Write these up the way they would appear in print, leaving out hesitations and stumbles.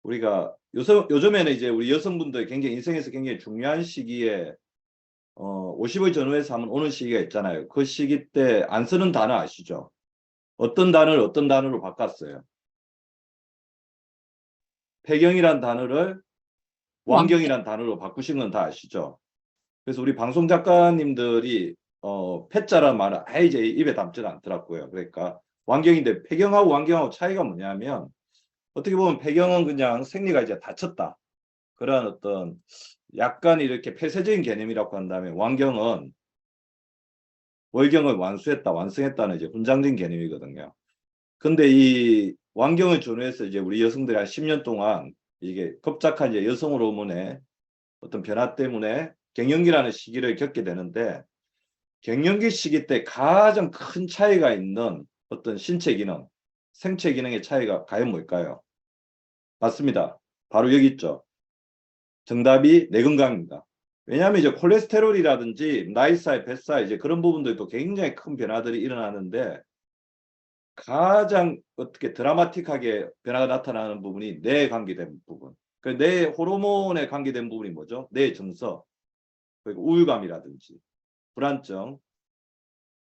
우리가 요즘에는 이제 우리 여성분들 굉장히 인생에서 굉장히 중요한 시기에 50의 전후에서 한번 오는 시기가 있잖아요. 그 시기 때 안 쓰는 단어 아시죠? 어떤 단어를 어떤 단어로 바꿨어요? 폐경이란 단어를 왕경. 완경이란 단어로 바꾸신 건 다 아시죠? 그래서 우리 방송 작가님들이 폐자란 말을 아예 이제 입에 담지는 않더라고요. 그러니까 완경인데 폐경하고 완경하고 차이가 뭐냐면 어떻게 보면 폐경은 그냥 생리가 이제 닫혔다. 그런 어떤 약간 이렇게 폐쇄적인 개념이라고 한다면 완경은 월경을 완수했다, 완성했다는 이제 훈장된 개념이거든요. 근데 이 완경을 전후해서 이제 우리 여성들이 한 10년 동안 이게 급작한 이제 여성 호르몬의 어떤 변화 때문에 갱년기라는 시기를 겪게 되는데 갱년기 시기 때 가장 큰 차이가 있는 어떤 신체 기능, 생체 기능의 차이가 과연 뭘까요? 맞습니다. 바로 여기 있죠. 정답이 뇌 건강입니다. 왜냐하면 이제 콜레스테롤이라든지 나이살, 뱃살 이제 그런 부분들도 굉장히 큰 변화들이 일어나는데 가장 어떻게 드라마틱하게 변화가 나타나는 부분이 뇌에 관계된 부분. 그 뇌 호르몬에 관계된 부분이 뭐죠? 뇌 정서, 그리고 우울감이라든지 불안증,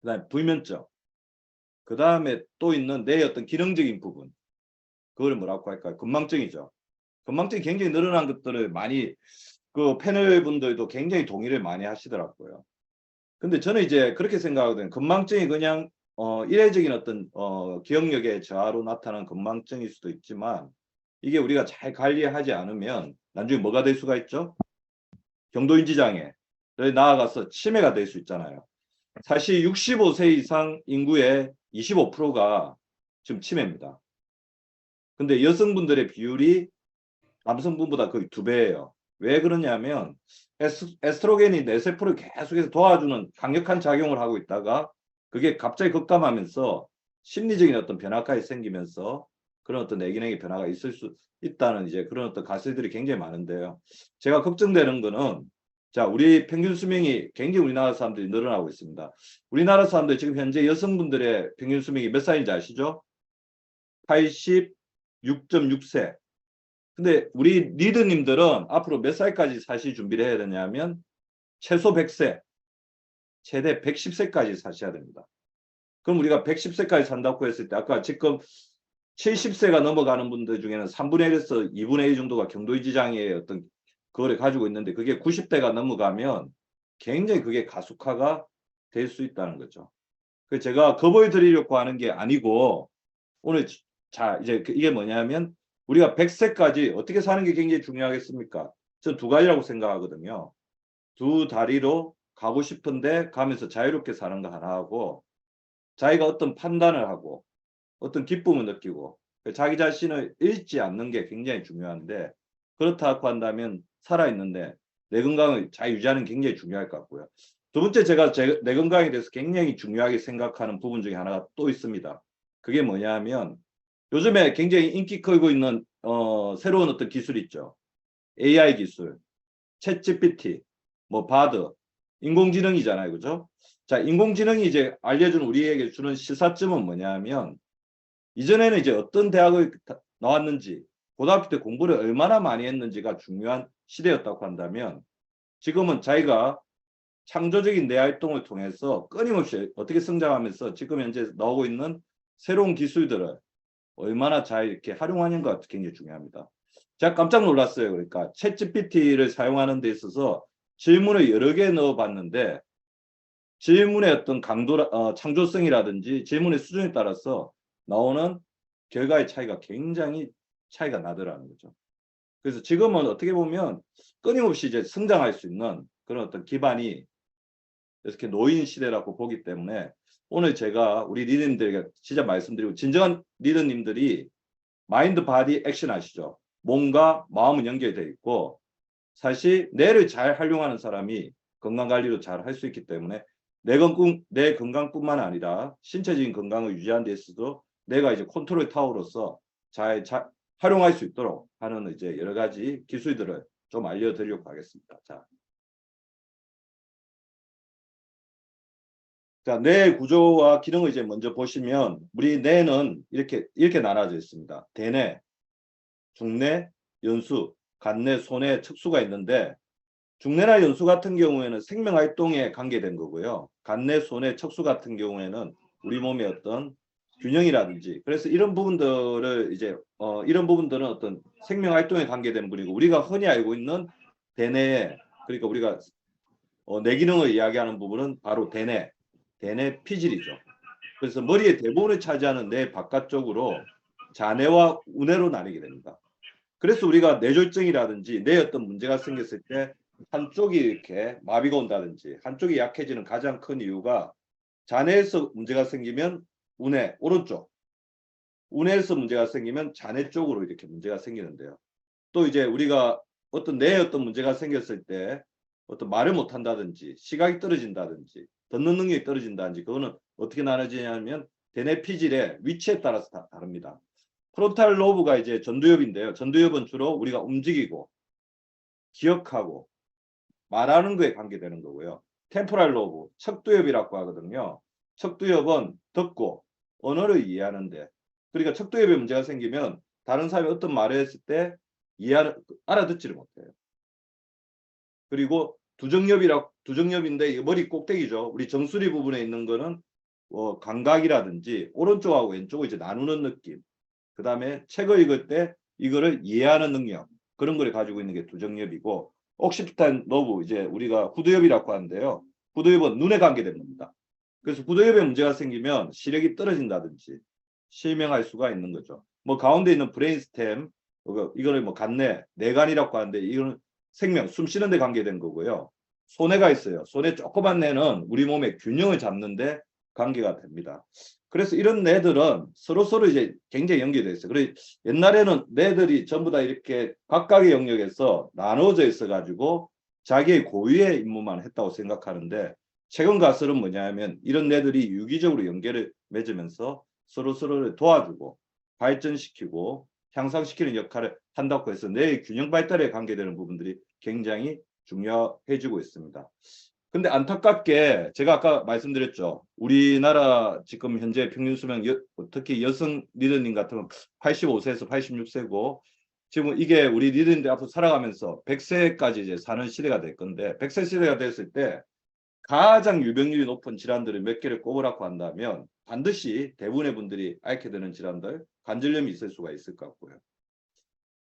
그다음에 불면증, 그다음에 또 있는 뇌의 어떤 기능적인 부분. 그걸 뭐라고 할까요? 건망증이죠. 건망증이 굉장히 늘어난 것들을 많이 그 패널 분들도 굉장히 동의를 많이 하시더라고요. 근데 저는 이제 그렇게 생각하거든요. 건망증이 그냥 일회적인 어떤 기억력의 저하로 나타나는 건망증일 수도 있지만 이게 우리가 잘 관리하지 않으면 나중에 뭐가 될 수가 있죠? 경도인지 장애, 나아가서 치매가 될 수 있잖아요. 사실 65세 이상 인구의 25%가 지금 치매입니다. 근데 여성분들의 비율이 남성분보다 거의 2배예요. 왜 그러냐면 에스트로겐이 뇌세포를 계속해서 도와주는 강력한 작용을 하고 있다가 그게 갑자기 급감하면서 심리적인 어떤 변화까지 생기면서 그런 어떤 뇌기능의 변화가 있을 수 있다는 이제 그런 어떤 가설들이 굉장히 많은데요. 제가 걱정되는 거는 자, 우리 평균 수명이 굉장히 우리나라 사람들이 늘어나고 있습니다. 우리나라 사람들 지금 현재 여성분들의 평균 수명이 몇 살인지 아시죠? 86.6세. 근데 우리 리더님들은 앞으로 몇 살까지 사실 준비를 해야 되냐면 최소 100세, 최대 110세까지 사셔야 됩니다. 그럼 우리가 110세까지 산다고 했을 때 아까 지금 70세가 넘어가는 분들 중에는 3분의 1에서 2분의 1 정도가 경도유지 장애의 어떤 그거를 가지고 있는데 그게 90대가 넘어가면 굉장히 그게 가속화가 될 수 있다는 거죠. 그 제가 겁을 드리려고 하는 게 아니고 오늘 자 이제 이게 뭐냐면 우리가 100세까지 어떻게 사는 게 굉장히 중요하겠습니까? 저 두 가지라고 생각하거든요. 두 다리로 가고 싶은데 가면서 자유롭게 사는 거 하나 하고 자기가 어떤 판단을 하고 어떤 기쁨을 느끼고 자기 자신을 잃지 않는 게 굉장히 중요한데 그렇다고 한다면 살아있는데 내 건강을 잘 유지하는 게 굉장히 중요할 것 같고요. 두 번째 제가 내 건강에 대해서 굉장히 중요하게 생각하는 부분 중에 하나가 또 있습니다. 그게 뭐냐 하면 요즘에 굉장히 인기 끌고 있는 새로운 어떤 기술 있죠. AI 기술, 챗GPT, 뭐 바드, 인공지능이잖아요. 그죠? 자, 인공지능이 이제 알려주는 우리에게 주는 시사점은 뭐냐면 이전에는 이제 어떤 대학을 나왔는지 고등학교 때 공부를 얼마나 많이 했는지가 중요한 시대였다고 한다면 지금은 자기가 창조적인 내 활동을 통해서 끊임없이 어떻게 성장하면서 지금 현재 나오고 있는 새로운 기술들을 얼마나 잘 이렇게 활용하는가 굉장히 중요합니다. 제가 깜짝 놀랐어요. 그러니까 챗GPT를 사용하는 데 있어서 질문을 여러 개 넣어봤는데 질문의 어떤 강도, 창조성이라든지 질문의 수준에 따라서 나오는 결과의 차이가 굉장히 차이가 나더라는 거죠. 그래서 지금은 어떻게 보면 끊임없이 이제 성장할 수 있는 그런 어떤 기반이 이렇게 놓인 시대라고 보기 때문에 오늘 제가 우리 리더님들에게 진짜 말씀드리고 진정한 리더님들이 마인드 바디 액션 아시죠? 몸과 마음은 연결되어 있고 사실 뇌를 잘 활용하는 사람이 건강관리도 잘 할 수 있기 때문에 내 건강뿐만 아니라 신체적인 건강을 유지하는 데 있어서도 내가 이제 컨트롤 타워로서 잘 활용할 수 있도록 하는 이제 여러 가지 기술들을 좀 알려드리려고 하겠습니다. 자, 뇌 구조와 기능을 이제 먼저 보시면 우리 뇌는 이렇게 나눠져 있습니다. 대뇌, 중뇌, 연수, 간내, 소내, 척수가 있는데 중내나 연수 같은 경우에는 생명활동에 관계된 거고요. 간내, 소내, 척수 같은 경우에는 우리 몸의 어떤 균형이라든지 그래서 이런 부분들을 이제 이런 부분들은 어떤 생명활동에 관계된 부분이고 우리가 흔히 알고 있는 대뇌 그러니까 우리가 뇌기능을 이야기하는 부분은 바로 대뇌 피질이죠. 그래서 머리의 대부분을 차지하는 뇌 바깥쪽으로 자뇌와 우뇌로 나뉘게 됩니다. 그래서 우리가 뇌졸중이라든지 뇌에 어떤 문제가 생겼을 때 한쪽이 이렇게 마비가 온다든지 한쪽이 약해지는 가장 큰 이유가 자뇌에서 문제가 생기면 우뇌 오른쪽 우뇌에서 문제가 생기면 자뇌 쪽으로 이렇게 문제가 생기는데요. 또 이제 우리가 어떤 뇌에 어떤 문제가 생겼을 때 어떤 말을 못한다든지 시각이 떨어진다든지 듣는 능력이 떨어진다든지 그거는 어떻게 나눠지냐면 대뇌 피질의 위치에 따라서 다릅니다. 프론탈 로브가 이제 전두엽인데요. 전두엽은 주로 우리가 움직이고 기억하고 말하는 거에 관계되는 거고요. 템포랄 로브, 척두엽이라고 하거든요. 척두엽은 듣고 언어를 이해하는데 그러니까 척두엽에 문제가 생기면 다른 사람이 어떤 말을 했을 때 알아듣지를 못해요. 그리고 두정엽인데 머리 꼭대기죠. 우리 정수리 부분에 있는 거는 감각이라든지 오른쪽하고 왼쪽을 이제 나누는 느낌. 그 다음에 책을 읽을 때 이거를 이해하는 능력 그런 걸 가지고 있는 게 두정엽이고 옥시피탈 너브 이제 우리가 후두엽이라고 하는데요. 후두엽은 눈에 관계된 겁니다. 그래서 후두엽에 문제가 생기면 시력이 떨어진다든지 실명할 수가 있는 거죠. 뭐 가운데 있는 브레인스템 이거를 뭐 간내 뇌간이라고 하는데 이거는 생명 숨 쉬는 데 관계된 거고요. 소뇌가 있어요. 소뇌 조그만 뇌는 우리 몸의 균형을 잡는데 관계가 됩니다. 그래서 이런 뇌들은 서로 이제 굉장히 연결되어 있어요. 그래서 옛날에는 뇌들이 전부 다 이렇게 각각의 영역에서 나눠져 있어 가지고 자기의 고유의 임무만 했다고 생각하는데 최근 가설은 뭐냐면 이런 뇌들이 유기적으로 연결을 맺으면서 서로를 도와주고 발전시키고 향상시키는 역할을 한다고 해서 뇌의 균형 발달에 관계되는 부분들이 굉장히 중요해지고 있습니다. 근데 안타깝게 제가 아까 말씀드렸죠. 우리나라 지금 현재 평균 수명 특히 여성 리더님 같은 85세에서 86세고 지금 이게 우리 리더님들 앞으로 살아가면서 100세까지 이제 사는 시대가 될 건데 100세 시대가 됐을 때 가장 유병률이 높은 질환들을 몇 개를 꼽으라고 한다면 반드시 대부분의 분들이 앓게 되는 질환들 관절염이 있을 수가 있을 것 같고요.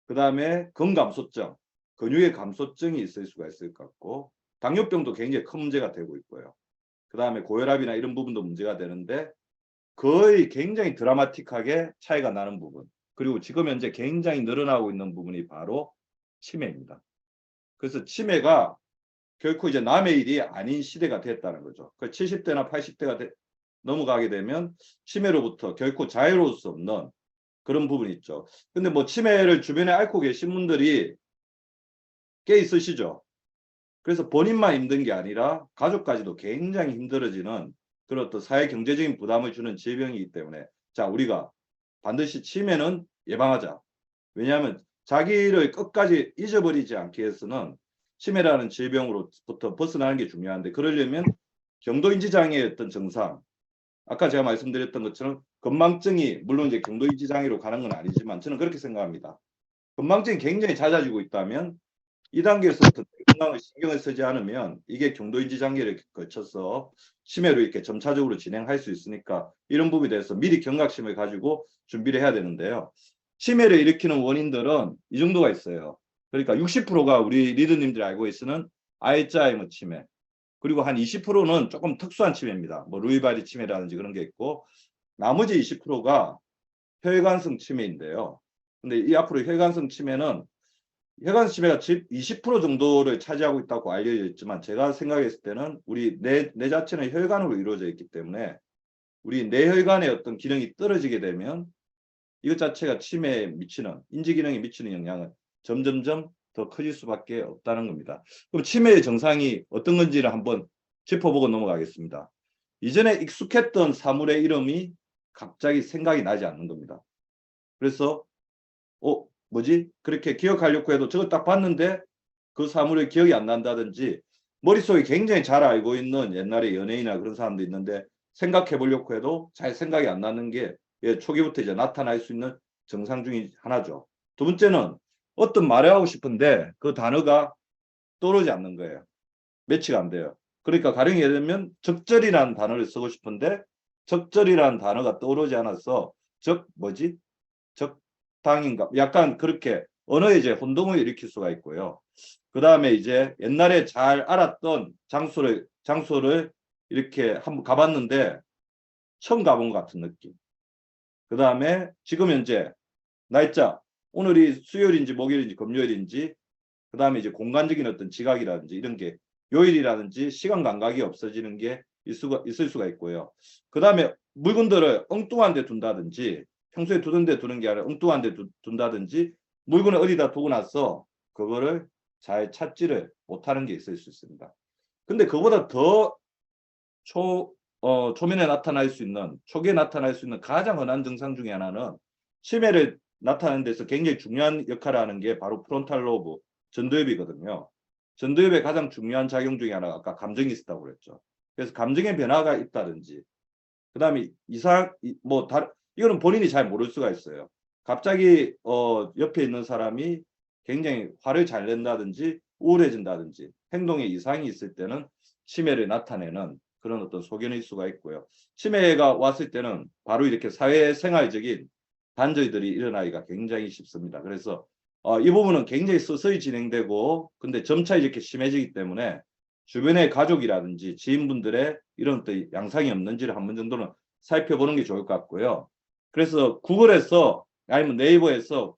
그 다음에 근감소증, 근육의 감소증이 있을 수가 있을 것 같고 당뇨병도 굉장히 큰 문제가 되고 있고요. 그 다음에 고혈압이나 이런 부분도 문제가 되는데 거의 굉장히 드라마틱하게 차이가 나는 부분 그리고 지금 현재 굉장히 늘어나고 있는 부분이 바로 치매입니다. 그래서 치매가 결코 이제 남의 일이 아닌 시대가 됐다는 거죠. 그 70대나 80대가 넘어가게 되면 치매로부터 결코 자유로울 수 없는 그런 부분이 있죠. 근데 뭐 치매를 주변에 앓고 계신 분들이 꽤 있으시죠. 그래서 본인만 힘든 게 아니라 가족까지도 굉장히 힘들어지는 그런 어떤 사회 경제적인 부담을 주는 질병이기 때문에 자 우리가 반드시 치매는 예방하자. 왜냐하면 자기를 끝까지 잊어버리지 않기 위해서는 치매라는 질병으로부터 벗어나는 게 중요한데 그러려면 경도인지장애의 어떤 증상 아까 제가 말씀드렸던 것처럼 건망증이 물론 이제 경도인지장애로 가는 건 아니지만 저는 그렇게 생각합니다. 건망증이 굉장히 잦아지고 있다면 2단계에서부터 건강을 신경을 쓰지 않으면 이게 경도인지 장애를 거쳐서 치매로 이렇게 점차적으로 진행할 수 있으니까 이런 부분에 대해서 미리 경각심을 가지고 준비를 해야 되는데요. 치매를 일으키는 원인들은 이 정도가 있어요. 그러니까 60%가 우리 리더님들이 알고 있는 알츠하이머 치매 그리고 한 20%는 조금 특수한 치매입니다. 뭐 루이바리 치매라든지 그런 게 있고 나머지 20%가 혈관성 치매인데요. 근데 이 앞으로 혈관성 치매는 혈관 치매가 20% 정도를 차지하고 있다고 알려져 있지만 제가 생각했을 때는 우리 뇌 자체는 혈관으로 이루어져 있기 때문에 우리 뇌혈관의 어떤 기능이 떨어지게 되면 이것 자체가 치매에 미치는 인지기능에 미치는 영향은 점점점 더 커질 수밖에 없다는 겁니다. 그럼 치매의 증상이 어떤 건지를 한번 짚어보고 넘어가겠습니다. 이전에 익숙했던 사물의 이름이 갑자기 생각이 나지 않는 겁니다. 그래서 뭐지? 그렇게 기억하려고 해도 저걸 딱 봤는데 그 사물의 기억이 안 난다든지 머릿속에 굉장히 잘 알고 있는 옛날에 연예인이나 그런 사람도 있는데 생각해 보려고 해도 잘 생각이 안 나는 게 초기부터 이제 나타날 수 있는 증상 중에 하나죠. 두 번째는 어떤 말을 하고 싶은데 그 단어가 떠오르지 않는 거예요. 매치가 안 돼요. 그러니까 가령 예를 들면 적절이라는 단어를 쓰고 싶은데 적절이라는 단어가 떠오르지 않아서 뭐지? 적당인가? 약간 그렇게 언어에 이제 혼동을 일으킬 수가 있고요. 그 다음에 이제 옛날에 잘 알았던 장소를 이렇게 한번 가봤는데 처음 가본 것 같은 느낌. 그 다음에 지금 현재 날짜, 오늘이 수요일인지 목요일인지 금요일인지, 그 다음에 이제 공간적인 어떤 지각이라든지 이런 게 요일이라든지 시간 감각이 없어지는 게 있을 수가 있고요. 그 다음에 물건들을 엉뚱한 데 둔다든지, 평소에 두던 데 두는 게 아니라 엉뚱한 데 둔다든지, 물건을 어디다 두고 나서 그거를 잘 찾지를 못하는 게 있을 수 있습니다. 근데 그보다 더 초면에 나타날 수 있는, 초기에 나타날 수 있는 가장 흔한 증상 중에 하나는 치매를 나타내는 데서 굉장히 중요한 역할을 하는 게 바로 프론탈 로브, 전두엽이거든요. 전두엽의 가장 중요한 작용 중에 하나가 아까 감정이 있었다고 그랬죠. 그래서 감정의 변화가 있다든지, 그 다음에 이거는 본인이 잘 모를 수가 있어요. 갑자기 옆에 있는 사람이 굉장히 화를 잘 낸다든지 우울해진다든지 행동에 이상이 있을 때는 치매를 나타내는 그런 어떤 소견일 수가 있고요. 치매가 왔을 때는 바로 이렇게 사회생활적인 단절들이 일어나기가 굉장히 쉽습니다. 그래서 이 부분은 굉장히 서서히 진행되고 근데 점차 이렇게 심해지기 때문에 주변의 가족이라든지 지인분들의 이런 또 양상이 없는지를 한 번 정도는 살펴보는 게 좋을 것 같고요. 그래서 구글에서 아니면 네이버에서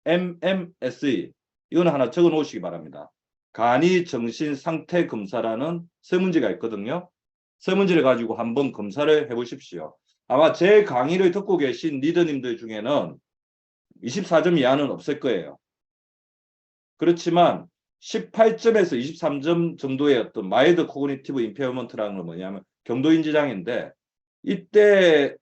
KMMSE 이거는 하나 적어 놓으시기 바랍니다. 간이 정신 상태 검사라는 설문지가 있거든요. 설문지를 가지고 한번 검사를 해보십시오. 아마 제 강의를 듣고 계신 리더님들 중에는 24점 이하는 없을 거예요. 그렇지만 18점에서 23점 정도의 어떤 마일드 코그니티브 임페어먼트라는 건 뭐냐면 경도인지 장애인데 이때에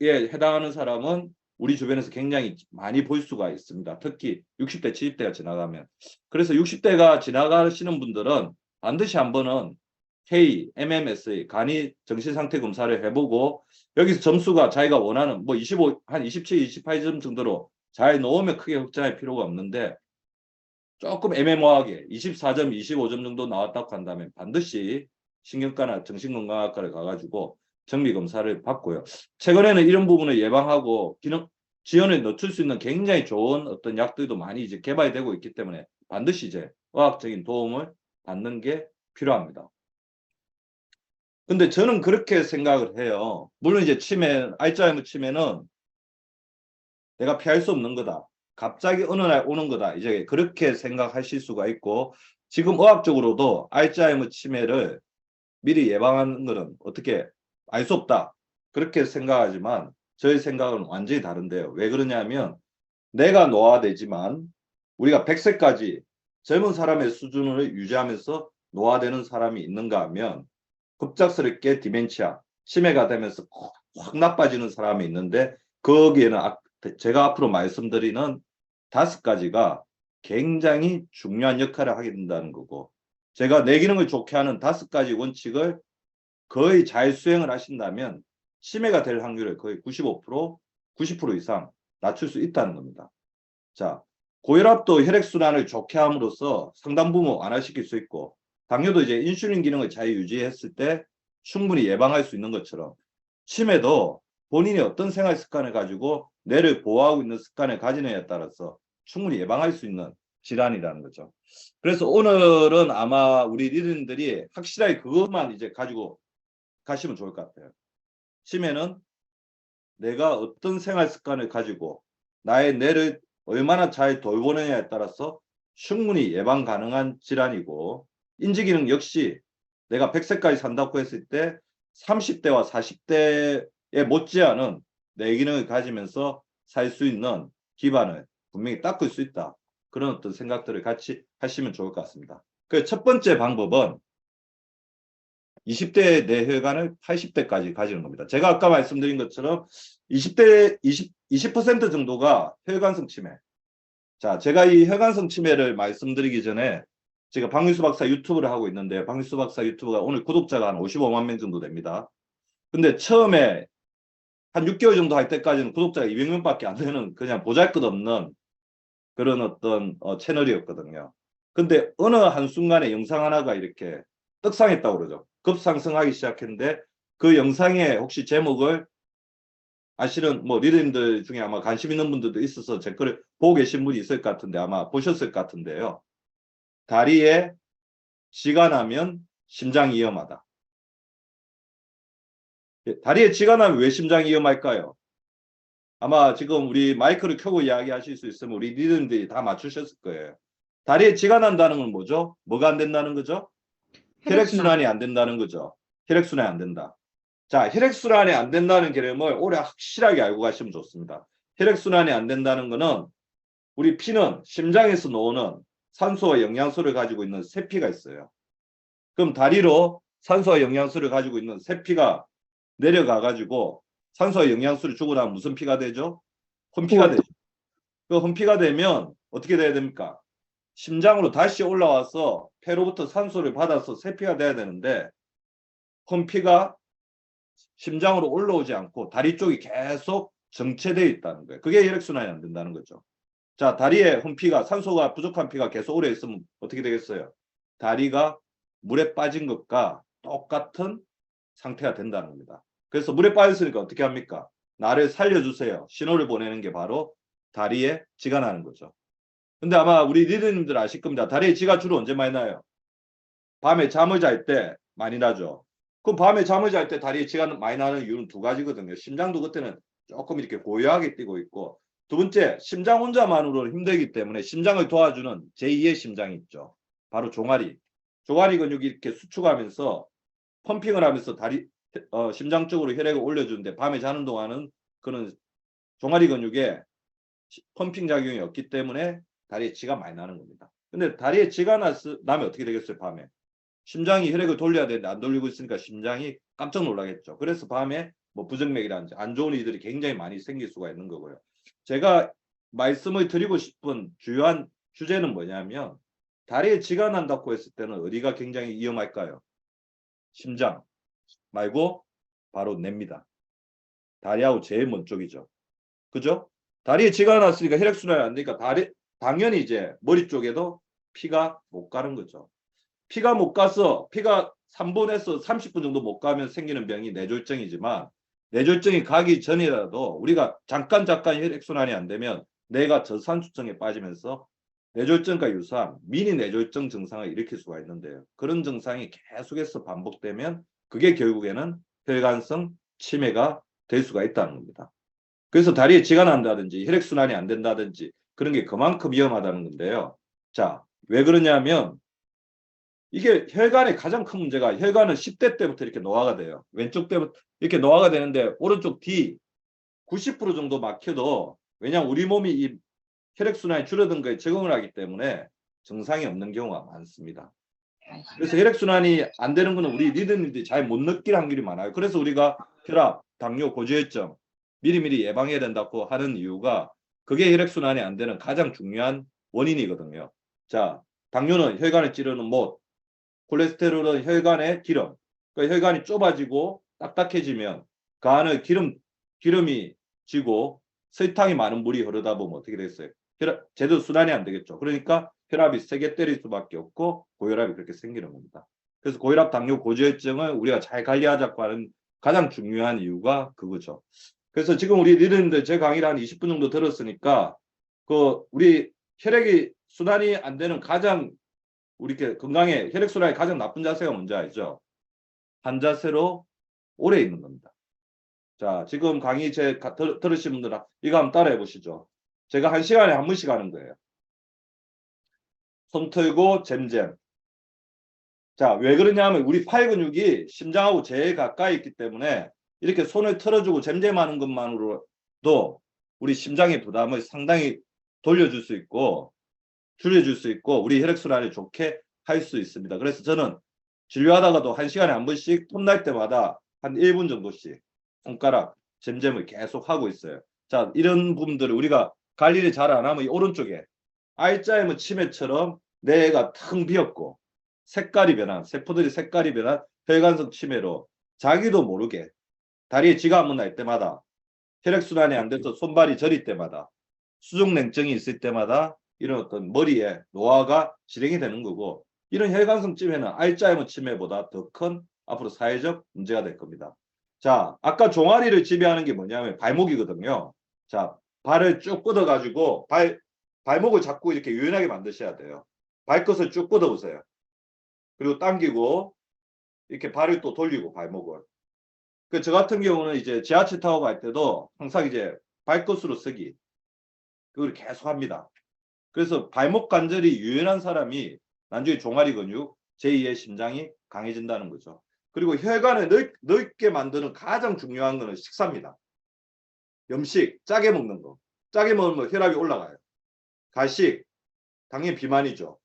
해당하는 사람은 우리 주변에서 굉장히 많이 볼 수가 있습니다. 특히 60대, 70대가 지나가면. 그래서 60대가 지나가시는 분들은 반드시 한 번은 KMMSE 간이 정신상태 검사를 해보고 여기서 점수가 자기가 원하는 뭐 25, 한 27, 28점 정도로 잘 넣으면 크게 걱정할 필요가 없는데 조금 애매모호하게 24점, 25점 정도 나왔다고 한다면 반드시 신경과나 정신건강학과를 가가지고 정밀검사를 받고요. 최근에는 이런 부분을 예방하고 지원을 늦출 수 있는 굉장히 좋은 어떤 약들도 많이 이제 개발되고 있기 때문에 반드시 이제 의학적인 도움을 받는 게 필요합니다. 근데 저는 그렇게 생각을 해요. 물론 이제 알츠하이머 치매는 내가 피할 수 없는 거다. 갑자기 어느 날 오는 거다. 이제 그렇게 생각하실 수가 있고 지금 의학적으로도 알츠하이머 치매를 미리 예방하는 것은 어떻게 알 수 없다. 그렇게 생각하지만 저의 생각은 완전히 다른데요. 왜 그러냐면 내가 노화되지만 우리가 100세까지 젊은 사람의 수준을 유지하면서 노화되는 사람이 있는가 하면 급작스럽게 디멘치아, 치매가 되면서 확 나빠지는 사람이 있는데 거기에는 제가 앞으로 말씀드리는 5가지가 굉장히 중요한 역할을 하게 된다는 거고 제가 내 기능을 좋게 하는 5가지 원칙을 거의 잘 수행을 하신다면 치매가 될 확률을 거의 95%, 90% 이상 낮출 수 있다는 겁니다. 자, 고혈압도 혈액순환을 좋게 함으로써 상당 부분 완화시킬 수 있고 당뇨도 이제 인슐린 기능을 잘 유지했을 때 충분히 예방할 수 있는 것처럼 치매도 본인이 어떤 생활 습관을 가지고 뇌를 보호하고 있는 습관을 가지느냐에 따라서 충분히 예방할 수 있는 질환이라는 거죠. 그래서 오늘은 아마 우리 리더님들이 확실하게 그것만 이제 가지고 가시면 좋을 것 같아요. 치매는 내가 어떤 생활 습관을 가지고 나의 뇌를 얼마나 잘 돌보느냐에 따라서 충분히 예방 가능한 질환이고 인지기능 역시 내가 100세까지 산다고 했을 때 30대와 40대에 못지않은 뇌 기능을 가지면서 살 수 있는 기반을 분명히 닦을 수 있다. 그런 어떤 생각들을 같이 하시면 좋을 것 같습니다. 그 첫 번째 방법은 20대의 뇌혈관을 80대까지 가지는 겁니다. 제가 아까 말씀드린 것처럼 20% 정도가 혈관성 치매. 자, 제가 이 혈관성 치매를 말씀드리기 전에 제가 박민수 박사 유튜브를 하고 있는데 박민수 박사 유튜브가 오늘 구독자가 한 55만 명 정도 됩니다. 근데 처음에 한 6개월 정도 할 때까지는 구독자가 200명밖에 안 되는 그냥 보잘것없는 그런 어떤 채널이었거든요. 근데 어느 한순간에 영상 하나가 이렇게 떡상했다고 그러죠. 급상승하기 시작했는데 그 영상에 혹시 제목을 아시는 뭐 리더님들 중에 아마 관심 있는 분들도 있어서 제 거를 보고 계신 분이 있을 것 같은데 아마 보셨을 것 같은데요. 다리에 쥐가 나면 심장이 위험하다. 다리에 쥐가 나면 왜 심장이 위험할까요? 아마 지금 우리 마이크를 켜고 이야기하실 수 있으면 우리 리더님들이 다 맞추셨을 거예요. 다리에 쥐가 난다는 건 뭐죠? 뭐가 안 된다는 거죠? 혈액순환이 안 된다는 거죠. 혈액순환이 안 된다. 자, 혈액순환이 안 된다는 개념을 올해 확실하게 알고 가시면 좋습니다. 혈액순환이 안 된다는 거는 우리 피는 심장에서 나오는 산소와 영양소를 가지고 있는 세피가 있어요. 그럼 다리로 산소와 영양소를 가지고 있는 세피가 내려가 가지고 산소와 영양소를 주고 나면 무슨 피가 되죠? 혼피가 되죠. 그 혼피가 되면 어떻게 돼야 됩니까? 심장으로 다시 올라와서 폐로부터 산소를 받아서 세피가 돼야 되는데 혼피가 심장으로 올라오지 않고 다리 쪽이 계속 정체되어 있다는 거예요. 그게 혈액순환이 안 된다는 거죠. 자, 다리에 혼피가 산소가 부족한 피가 계속 오래 있으면 어떻게 되겠어요? 다리가 물에 빠진 것과 똑같은 상태가 된다는 겁니다. 그래서 물에 빠졌으니까 어떻게 합니까? 나를 살려주세요. 신호를 보내는 게 바로 다리에 쥐가 나는 거죠. 근데 아마 우리 리더님들 아실 겁니다. 다리에 쥐가 주로 언제 많이 나요? 밤에 잠을 잘 때 많이 나죠. 그럼 밤에 잠을 잘 때 다리에 쥐가 많이 나는 이유는 두 가지거든요. 심장도 그때는 조금 이렇게 고요하게 뛰고 있고 두 번째, 심장 혼자만으로는 힘들기 때문에 심장을 도와주는 제2의 심장이 있죠. 바로 종아리. 종아리 근육이 이렇게 수축하면서 펌핑을 하면서 다리 심장 쪽으로 혈액을 올려주는데 밤에 자는 동안은 그런 종아리 근육에 펌핑 작용이 없기 때문에 다리에 쥐가 많이 나는 겁니다. 근데 다리에 쥐가 나면 어떻게 되겠어요? 밤에 심장이 혈액을 돌려야 되는데 안 돌리고 있으니까 심장이 깜짝 놀라겠죠. 그래서 밤에 뭐 부정맥이라든지 안 좋은 일들이 굉장히 많이 생길 수가 있는 거고요. 제가 말씀을 드리고 싶은 주요한 주제는 뭐냐면 다리에 쥐가 난다고 했을 때는 어디가 굉장히 위험할까요? 심장 말고 바로 뇌입니다. 다리하고 제일 먼 쪽이죠. 그죠? 다리에 쥐가 났으니까 혈액순환이 안 되니까 당연히 이제 머리 쪽에도 피가 못 가는 거죠. 피가 못 가서 피가 3분에서 30분 정도 못 가면 생기는 병이 뇌졸중이지만 뇌졸중이 가기 전이라도 우리가 잠깐 혈액순환이 안 되면 뇌가 저산수증에 빠지면서 뇌졸중과 유사한 미니 뇌졸중 증상을 일으킬 수가 있는데요. 그런 증상이 계속해서 반복되면 그게 결국에는 혈관성 치매가 될 수가 있다는 겁니다. 그래서 다리에 쥐가 난다든지 혈액순환이 안 된다든지 그런 게 그만큼 위험하다는 건데요. 자, 왜 그러냐면 이게 혈관의 가장 큰 문제가 혈관은 10대 때부터 이렇게 노화가 돼요. 왼쪽 때부터 이렇게 노화가 되는데 오른쪽 뒤 90% 정도 막혀도 왜냐하면 우리 몸이 이 혈액순환이 줄어든 거에 적응을 하기 때문에 증상이 없는 경우가 많습니다. 그래서 혈액순환이 안 되는 거는 우리 리더님들이 잘 못 느낄 확률이 많아요. 그래서 우리가 혈압, 당뇨, 고지혈증 미리미리 예방해야 된다고 하는 이유가 그게 혈액순환이 안 되는 가장 중요한 원인이거든요. 자, 당뇨는 혈관을 찌르는 못, 콜레스테롤은 혈관의 기름, 그러니까 혈관이 좁아지고 딱딱해지면 그 안에 기름이 지고 설탕이 많은 물이 흐르다 보면 어떻게 됐어요? 혈압, 제대로 순환이 안 되겠죠. 그러니까 혈압이 세게 때릴 수밖에 없고 고혈압이 그렇게 생기는 겁니다. 그래서 고혈압, 당뇨, 고지혈증을 우리가 잘 관리하자고 하는 가장 중요한 이유가 그거죠. 그래서 지금 우리 리더님들 제 강의를 한 20분 정도 들었으니까 그 우리 혈액이 순환이 안 되는 가장 우리 건강에 혈액순환이 가장 나쁜 자세가 뭔지 알죠? 한 자세로 오래 있는 겁니다. 자, 지금 강의 들으신 분들 이거 한번 따라해 보시죠. 제가 1시간에 한 번씩 하는 거예요. 손 털고 잼잼. 자, 왜 그러냐면 우리 팔 근육이 심장하고 제일 가까이 있기 때문에 이렇게 손을 털어주고 잼잼하는 것만으로도 우리 심장의 부담을 상당히 돌려줄 수 있고 줄여줄 수 있고 우리 혈액순환을 좋게 할 수 있습니다. 그래서 저는 진료하다가도 1시간에 한 번씩 틈날 때마다 한 1분 정도씩 손가락 잼잼을 계속 하고 있어요. 자, 이런 부분들을 우리가 관리를 잘 안 하면 이 오른쪽에 알츠하이머 치매처럼 뇌가 텅 비었고 색깔이 변한 세포들이 색깔이 변한 혈관성 치매로 자기도 모르게 다리에 쥐가 한번 날 때마다 혈액순환이 안 돼서 손발이 저릴 때마다 수족냉증이 있을 때마다 이런 어떤 머리에 노화가 진행이 되는 거고, 이런 혈관성 찜해는 알츠하이머 치매보다 더 큰 앞으로 사회적 문제가 될 겁니다. 자, 아까 종아리를 지배하는 게 뭐냐면 발목이거든요. 자, 발을 쭉 뻗어가지고 발목을 자꾸 이렇게 유연하게 만드셔야 돼요. 발끝을 쭉 뻗어보세요. 그리고 당기고 이렇게 발을 또 돌리고 발목을. 저 같은 경우는 이제 지하철 타고 갈 때도 항상 이제 발끝으로 쓰기. 그걸 계속 합니다. 그래서 발목 관절이 유연한 사람이 나중에 종아리 근육, 제2의 심장이 강해진다는 거죠. 그리고 혈관을 넓게 만드는 가장 중요한 거는 식사입니다. 음식, 짜게 먹는 거. 짜게 먹으면 혈압이 올라가요. 가식, 당연히 비만이죠.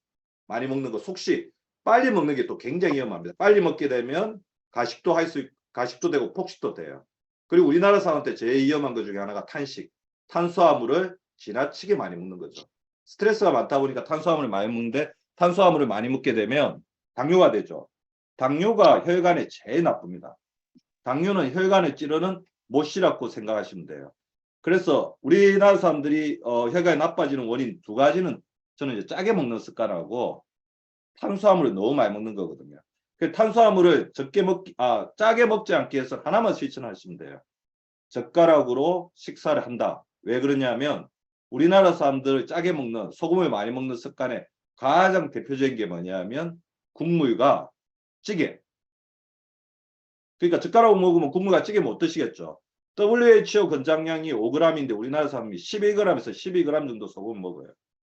많이 먹는 거. 속식, 빨리 먹는 게 또 굉장히 위험합니다. 빨리 먹게 되면 가식도 되고 폭식도 돼요. 그리고 우리나라 사람한테 제일 위험한 것 중에 하나가 탄식. 탄수화물을 지나치게 많이 먹는 거죠. 스트레스가 많다 보니까 탄수화물을 많이 먹는데, 탄수화물을 많이 먹게 되면 당뇨가 되죠. 당뇨가 혈관에 제일 나쁩니다. 당뇨는 혈관을 찌르는 못이라고 생각하시면 돼요. 그래서 우리나라 사람들이 혈관이 나빠지는 원인 두 가지는 저는 이제 짜게 먹는 습관하고 탄수화물을 너무 많이 먹는 거거든요. 그 탄수화물을 짜게 먹지 않기 위해서 하나만 실천하시면 돼요. 젓가락으로 식사를 한다. 왜 그러냐면 우리나라 사람들 짜게 먹는, 소금을 많이 먹는 습관에 가장 대표적인 게 뭐냐면 국물과 찌개. 그러니까 젓가락 먹으면 국물과 찌개 못 드시겠죠. WHO 권장량이 5g인데 우리나라 사람이 11g에서 12g 정도 소금을 먹어요.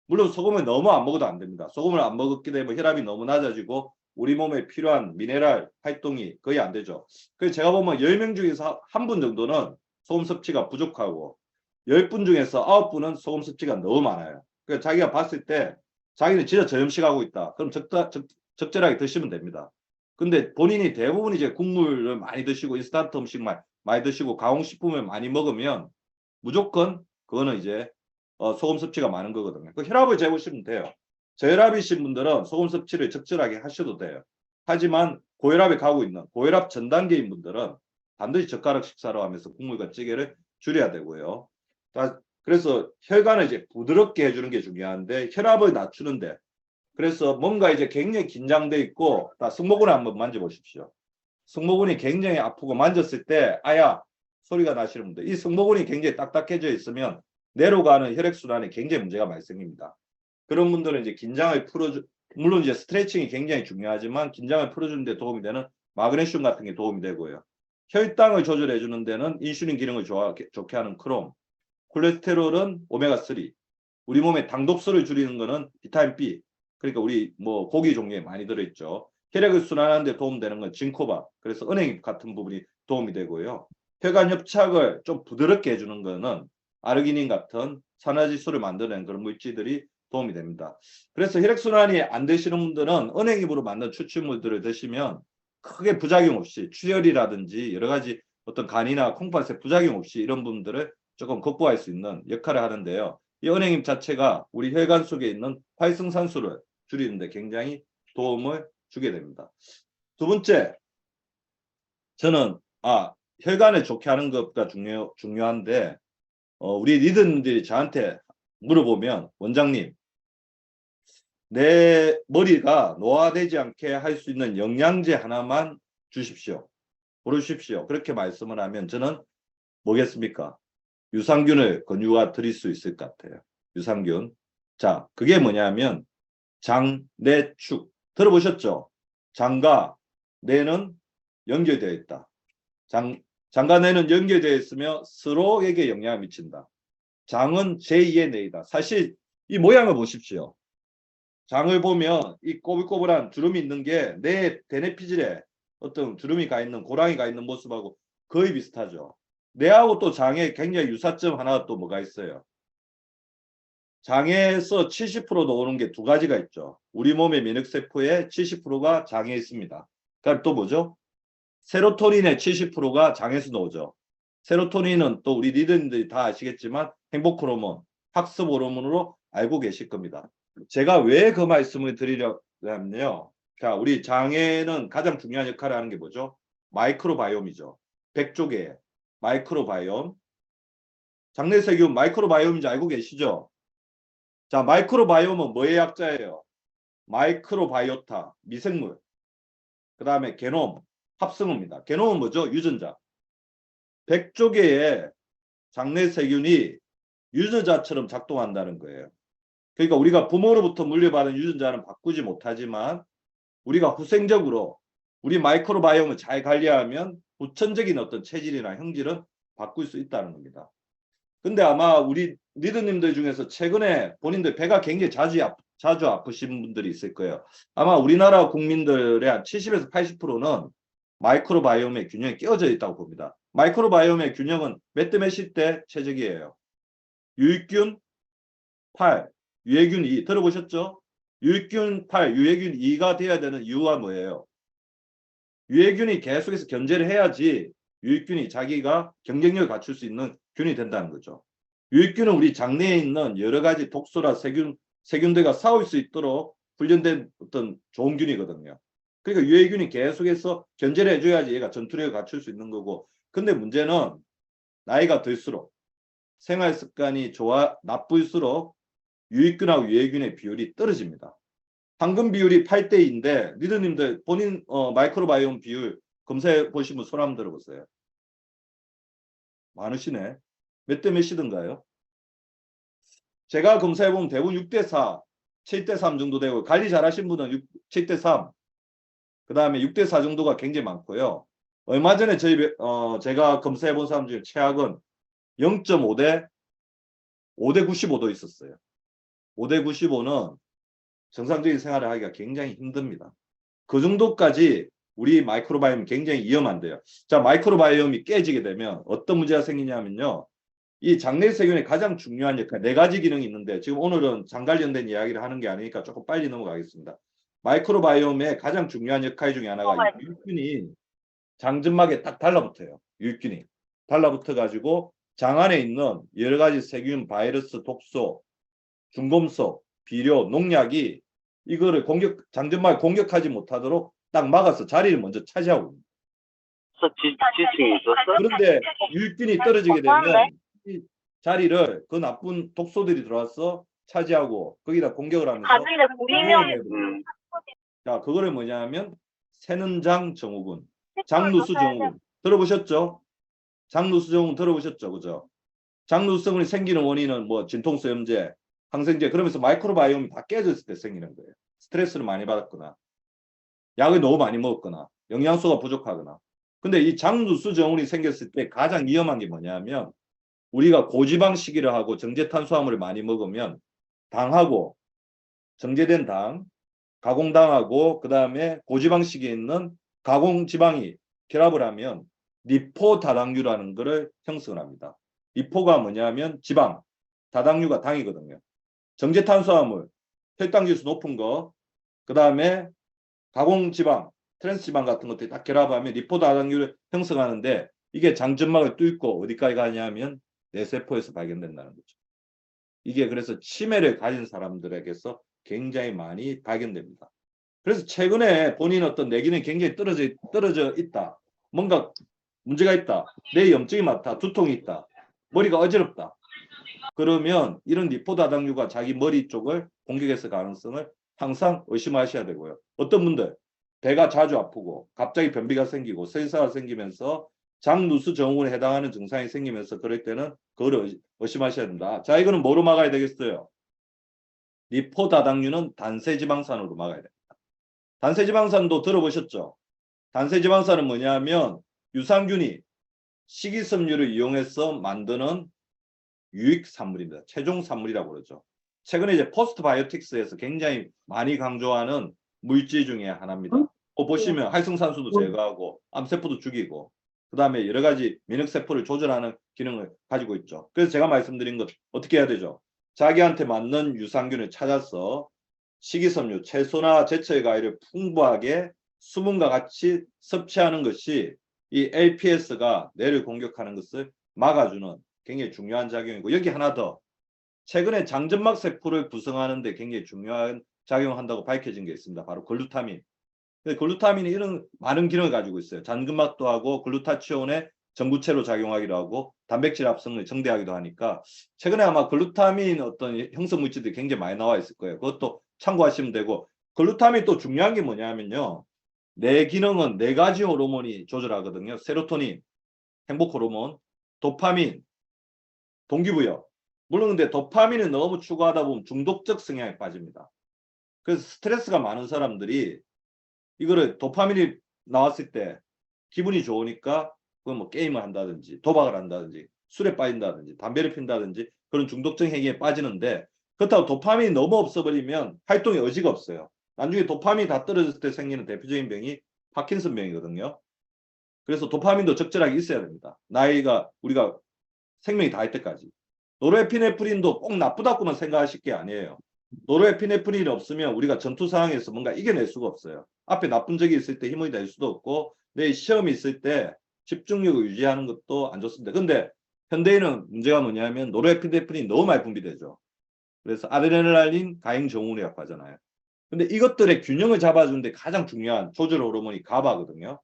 물론 소금을 너무 안 먹어도 안 됩니다. 소금을 안 먹게 되면 혈압이 너무 낮아지고 우리 몸에 필요한 미네랄 활동이 거의 안 되죠. 그래서 제가 보면 10명 중에서 한 분 정도는 소금 섭취가 부족하고 10분 중에서 9분은 소금 섭취가 너무 많아요. 그러니까 자기가 봤을 때 자기는 진짜 저염식하고 있다. 그럼 적절하게 드시면 됩니다. 근데 본인이 대부분 이제 국물을 많이 드시고 인스턴트 음식만 많이 드시고 가공식품을 많이 먹으면 무조건 그거는 이제 소금 섭취가 많은 거거든요. 그 혈압을 재보시면 돼요. 저혈압이신 분들은 소금 섭취를 적절하게 하셔도 돼요. 하지만 고혈압에 가고 있는 고혈압 전 단계인 분들은 반드시 젓가락 식사로 하면서 국물과 찌개를 줄여야 되고요. 그래서 혈관을 이제 부드럽게 해주는 게 중요한데 혈압을 낮추는데, 그래서 뭔가 이제 굉장히 긴장돼 있고, 승모근을 한번 만져보십시오. 승모근이 굉장히 아프고 만졌을 때 아야 소리가 나시는 분들, 이 승모근이 굉장히 딱딱해져 있으면 내려가는 혈액순환에 굉장히 문제가 많이 생깁니다. 그런 분들은 이제 긴장을 물론 이제 스트레칭이 굉장히 중요하지만 긴장을 풀어주는 데 도움이 되는 마그네슘 같은 게 도움이 되고요. 혈당을 조절해 주는 데는 인슐린 기능을 좋게 하는 크롬, 콜레스테롤은 오메가3, 우리 몸의 당독소를 줄이는 거는 비타민 B, 그러니까 우리 뭐 고기 종류에 많이 들어있죠. 혈액을 순환하는 데 도움되는 건 진코바, 그래서 은행 같은 부분이 도움이 되고요. 혈관 협착을 좀 부드럽게 해주는 거는 아르기닌 같은 산화질소를 만드는 그런 물질들이 도움이 됩니다. 그래서 혈액순환이 안 되시는 분들은 은행잎으로 만든 추출물들을 드시면 크게 부작용 없이 출혈이라든지 여러 가지 어떤 간이나 콩팥에 부작용 없이 이런 분들을 조금 극복할 수 있는 역할을 하는데요. 이 은행잎 자체가 우리 혈관 속에 있는 활성산소를 줄이는 데 굉장히 도움을 주게 됩니다. 두 번째, 저는 혈관을 좋게 하는 것가 중요한데 우리 리더님들이 저한테 물어보면 원장님, 내 머리가 노화되지 않게 할 수 있는 영양제 하나만 주십시오. 고르십시오. 그렇게 말씀을 하면 저는 뭐겠습니까? 유산균을 권유가 드릴 수 있을 것 같아요. 유산균. 자, 그게 뭐냐면 장내축. 들어보셨죠? 장과 뇌는 연결되어 있다. 장과 뇌는 연결되어 있으며 서로에게 영향을 미친다. 장은 제2의 뇌이다. 사실 이 모양을 보십시오. 장을 보면 이 꼬불꼬불한 주름이 있는 게 뇌 대뇌피질에 어떤 주름이 가 있는, 고랑이 가 있는 모습하고 거의 비슷하죠. 뇌하고 또 장에 굉장히 유사점 하나가 또 뭐가 있어요. 장에서 70% 나오는 게 두 가지가 있죠. 우리 몸의 면역세포의 70%가 장에 있습니다. 그럼 또 뭐죠? 세로토닌의 70%가 장에서 나오죠. 세로토닌은 또 우리 리더님들이 다 아시겠지만 행복 호르몬, 학습 호르몬으로 알고 계실 겁니다. 제가 왜 그 말씀을 드리려면요. 자, 우리 장에는 가장 중요한 역할을 하는 게 뭐죠? 마이크로바이옴이죠. 100조개의 마이크로바이옴. 장내세균 마이크로바이옴인지 알고 계시죠? 자, 마이크로바이옴은 뭐의 약자예요? 마이크로바이오타, 미생물. 그 다음에 게놈, 합성어입니다. 게놈은 뭐죠? 유전자. 100조 개의 장내 세균이 유전자처럼 작동한다는 거예요. 그러니까 우리가 부모로부터 물려받은 유전자는 바꾸지 못하지만 우리가 후생적으로 우리 마이크로바이옴을 잘 관리하면 후천적인 어떤 체질이나 형질은 바꿀 수 있다는 겁니다. 근데 아마 우리 리더님들 중에서 최근에 본인들 배가 굉장히 자주 아프신 분들이 있을 거예요. 아마 우리나라 국민들의 한 70에서 80%는 마이크로바이옴의 균형이 깨어져 있다고 봅니다. 마이크로바이옴의 균형은 몇 대 몇일 때 최적이에요. 유익균 8, 유해균 2 들어보셨죠? 유익균 8, 유해균 2가 돼야 되는 이유가 뭐예요? 유해균이 계속해서 견제를 해야지 유익균이 자기가 경쟁력을 갖출 수 있는 균이 된다는 거죠. 유익균은 우리 장내에 있는 여러 가지 독소나 세균들과 싸울 수 있도록 훈련된 어떤 좋은 균이거든요. 그러니까 유해균이 계속해서 견제를 해줘야지 얘가 전투력을 갖출 수 있는 거고. 근데 문제는 나이가 들수록 생활 습관이 나쁠수록 유익균하고 유해균의 비율이 떨어집니다. 황금 비율이 8대2인데 리더님들 본인 마이크로바이옴 비율 검사해 보시면 손 한번 들어보세요. 많으시네. 몇 대 몇이던가요? 제가 검사해보면 대부분 6대4, 7대3 정도 되고 관리 잘하신 분은 7대3, 그 다음에 6대4 정도가 굉장히 많고요. 얼마 전에 제가 검사해본 사람 중에 최악은 0.5대 5대 95도 있었어요. 5대 95는 정상적인 생활을 하기가 굉장히 힘듭니다. 그 정도까지 우리 마이크로바이옴이 굉장히 위험한데요. 자, 마이크로바이옴이 깨지게 되면 어떤 문제가 생기냐면요. 이 장내 세균의 가장 중요한 역할, 4가지 기능이 있는데 지금 오늘은 장 관련된 이야기를 하는 게 아니니까 조금 빨리 넘어가겠습니다. 마이크로바이옴의 가장 중요한 역할 중에 하나가 유익균이 장점막에 딱 달라붙어요. 유익균이 달라붙어 가지고 장 안에 있는 여러 가지 세균, 바이러스, 독소, 중금속, 비료, 농약이 이거를 장점막을 공격하지 못하도록 딱 막아서 자리를 먼저 차지하고 있습니다. 지층이 있었어? 그런데 유익균이 떨어지게 되면 이 자리를 그 나쁜 독소들이 들어와서 차지하고 거기다 공격을 하면서 자, 그거를 뭐냐면 새는장 증후군, 장누수 증후군 들어보셨죠? 장누수 증후군 들어보셨죠? 그죠? 장누수 증후군이 생기는 원인은 뭐 진통소염제, 항생제 그러면서 마이크로바이옴이 다 깨졌을 때 생기는 거예요. 스트레스를 많이 받았거나 약을 너무 많이 먹었거나 영양소가 부족하거나. 근데 이 장누수 증후군이 생겼을 때 가장 위험한 게 뭐냐면 우리가 고지방 식이를 하고 정제탄수화물을 많이 먹으면 당하고 정제된 당, 가공당하고 그 다음에 고지방식에 있는 가공지방이 결합을 하면 리포다당류라는 것을 형성을 합니다. 리포가 뭐냐면 지방, 다당류가 당이거든요. 정제탄수화물, 혈당지수 높은 거, 그 다음에 가공지방, 트랜스지방 같은 것들이 다 결합하면 리포다당류를 형성하는데 이게 장점막을 뚫고 어디까지 가냐면 뇌세포에서 발견된다는 거죠. 이게 그래서 치매를 가진 사람들에게서 굉장히 많이 발견됩니다. 그래서 최근에 본인 어떤 내기는 굉장히 떨어져 있다. 뭔가 문제가 있다. 뇌에 염증이 많다. 두통이 있다. 머리가 어지럽다. 그러면 이런 리포다당류가 자기 머리 쪽을 공격했을 가능성을 항상 의심하셔야 되고요. 어떤 분들 배가 자주 아프고 갑자기 변비가 생기고 설사가 생기면서 장누수 증후군에 해당하는 증상이 생기면서 그럴 때는 그걸 의심하셔야 된다. 자, 이거는 뭐로 막아야 되겠어요? 리포다당류는 단세지방산으로 막아야 됩니다. 단세지방산도 들어보셨죠? 단세지방산은 뭐냐면 유산균이 식이섬유를 이용해서 만드는 유익산물입니다. 최종산물이라고 그러죠. 최근에 이제 포스트바이오틱스에서 굉장히 많이 강조하는 물질 중에 하나입니다. 보시면 활성산소도 제거하고 암세포도 죽이고 그 다음에 여러 가지 면역세포를 조절하는 기능을 가지고 있죠. 그래서 제가 말씀드린 것 어떻게 해야 되죠? 자기한테 맞는 유산균을 찾아서 식이섬유, 채소나 제철 과일을 풍부하게 수분과 같이 섭취하는 것이 이 LPS가 뇌를 공격하는 것을 막아주는 굉장히 중요한 작용이고 여기 하나 더 최근에 장점막 세포를 구성하는 데 굉장히 중요한 작용한다고 밝혀진 게 있습니다. 바로 글루타민. 글루타민이 이런 많은 기능을 가지고 있어요. 장점막도 하고 글루타치온의 전구체로 작용하기도 하고 단백질 합성을 정대하기도 하니까 최근에 아마 글루타민 어떤 형성 물질들이 굉장히 많이 나와 있을 거예요. 그것도 참고하시면 되고 글루타민 또 중요한 게 뭐냐면요. 뇌 기능은 네 가지 호르몬이 조절하거든요. 세로토닌, 행복 호르몬, 도파민, 동기부여. 물론 근데 도파민을 너무 추구하다 보면 중독적 성향에 빠집니다. 그래서 스트레스가 많은 사람들이 이거를 도파민이 나왔을 때 기분이 좋으니까 그건 뭐 게임을 한다든지 도박을 한다든지 술에 빠진다든지 담배를 핀다든지 그런 중독적 행위에 빠지는데 그렇다고 도파민이 너무 없어버리면 활동의 의지가 없어요. 나중에 도파민이 다 떨어졌을 때 생기는 대표적인 병이 파킨슨 병이거든요. 그래서 도파민도 적절하게 있어야 됩니다. 나이가 우리가 생명이 다할 때까지. 노르에피네프린도 꼭 나쁘다고만 생각하실 게 아니에요. 노르에피네프린이 없으면 우리가 전투 상황에서 뭔가 이겨낼 수가 없어요. 앞에 나쁜 적이 있을 때 힘을 낼 수도 없고 내 시험이 있을 때 집중력을 유지하는 것도 안 좋습니다. 근데 현대인은 문제가 뭐냐면 노르에피네프린이 너무 많이 분비되죠. 그래서 아드레날린 가행 정후군이라고 하잖아요. 근데 이것들의 균형을 잡아주는데 가장 중요한 조절 호르몬이 가바거든요.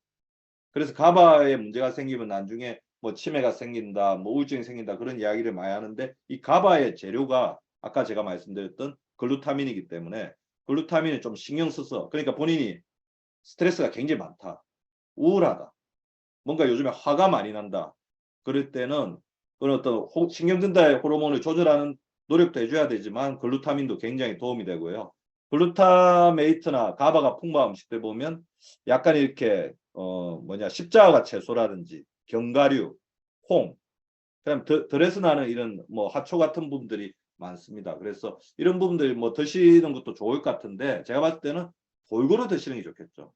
그래서 가바에 문제가 생기면 나중에 뭐 치매가 생긴다, 뭐 우울증이 생긴다 그런 이야기를 많이 하는데 이 가바의 재료가 아까 제가 말씀드렸던 글루타민이기 때문에 글루타민을 좀 신경 써서 그러니까 본인이 스트레스가 굉장히 많다, 우울하다, 뭔가 요즘에 화가 많이 난다 그럴 때는 그런 어떤 신경전달 호르몬을 조절하는 노력도 해줘야 되지만 글루타민도 굉장히 도움이 되고요. 글루타메이트나 가바가 풍부한 음식들 보면 약간 이렇게 십자가 채소라든지 견과류, 콩, 그다음 덜에서 나는 이런 뭐 하초 같은 부분들이 많습니다. 그래서 이런 부분들 뭐 드시는 것도 좋을 것 같은데 제가 봤을 때는 골고루 드시는 게 좋겠죠.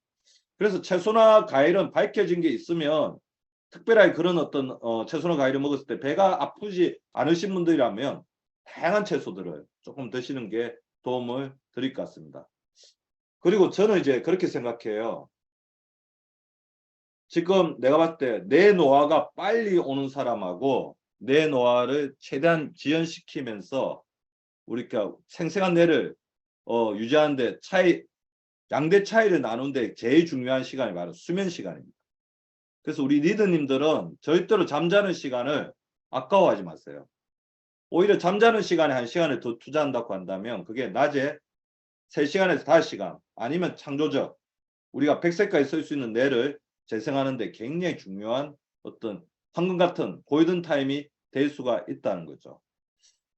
그래서 채소나 과일은 밝혀진 게 있으면 특별하게 그런 어떤 채소나 과일을 먹었을 때 배가 아프지 않으신 분들이라면 다양한 채소들을 조금 드시는 게 도움을 드릴 것 같습니다. 그리고 저는 이제 그렇게 생각해요. 지금 내가 봤을 때 내 노화가 빨리 오는 사람하고 내 노화를 최대한 지연시키면서 우리가 생생한 뇌를 유지하는데 양대 차이를 나누는데 제일 중요한 시간이 바로 수면 시간입니다. 그래서 우리 리더님들은 절대로 잠자는 시간을 아까워하지 마세요. 오히려 잠자는 시간에 1시간을 더 투자한다고 한다면 그게 낮에 3시간에서 5시간 아니면 창조적 우리가 100세까지 쓸 수 있는 뇌를 재생하는 데 굉장히 중요한 어떤 황금 같은 골든 타임이 될 수가 있다는 거죠.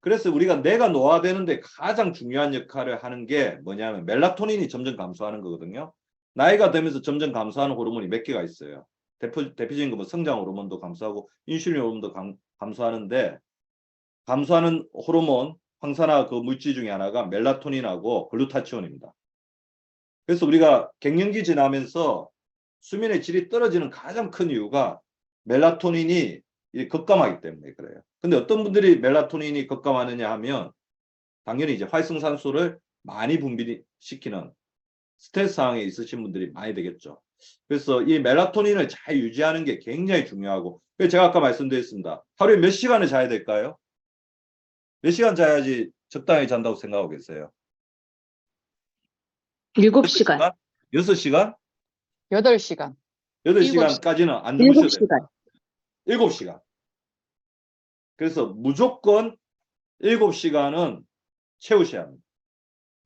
그래서 우리가 뇌가 노화되는데 가장 중요한 역할을 하는 게 뭐냐면 멜라토닌이 점점 감소하는 거거든요. 나이가 들면서 점점 감소하는 호르몬이 몇 개가 있어요. 대표적인 거 뭐 성장 호르몬도 감소하고 인슐린 호르몬도 감소하는데 감소하는 호르몬 황산화 그 물질 중에 하나가 멜라토닌하고 글루타치온입니다. 그래서 우리가 갱년기 지나면서 수면의 질이 떨어지는 가장 큰 이유가 멜라토닌이 급감하기 때문에 그래요. 근데 어떤 분들이 멜라토닌이 급감하느냐 하면 당연히 이제 활성산소를 많이 분비시키는 스트레스 상황에 있으신 분들이 많이 되겠죠. 그래서 이 멜라토닌을 잘 유지하는 게 굉장히 중요하고 제가 아까 말씀드렸습니다. 하루에 몇 시간을 자야 될까요? 몇 시간 자야지 적당히 잔다고 생각하고 계세요? 7시간, 6시간? 8시간, 8시간까지는 안 주무셔도 7시간. 됩니다. 7시간. 그래서 무조건 7시간은 채우셔야 합니다.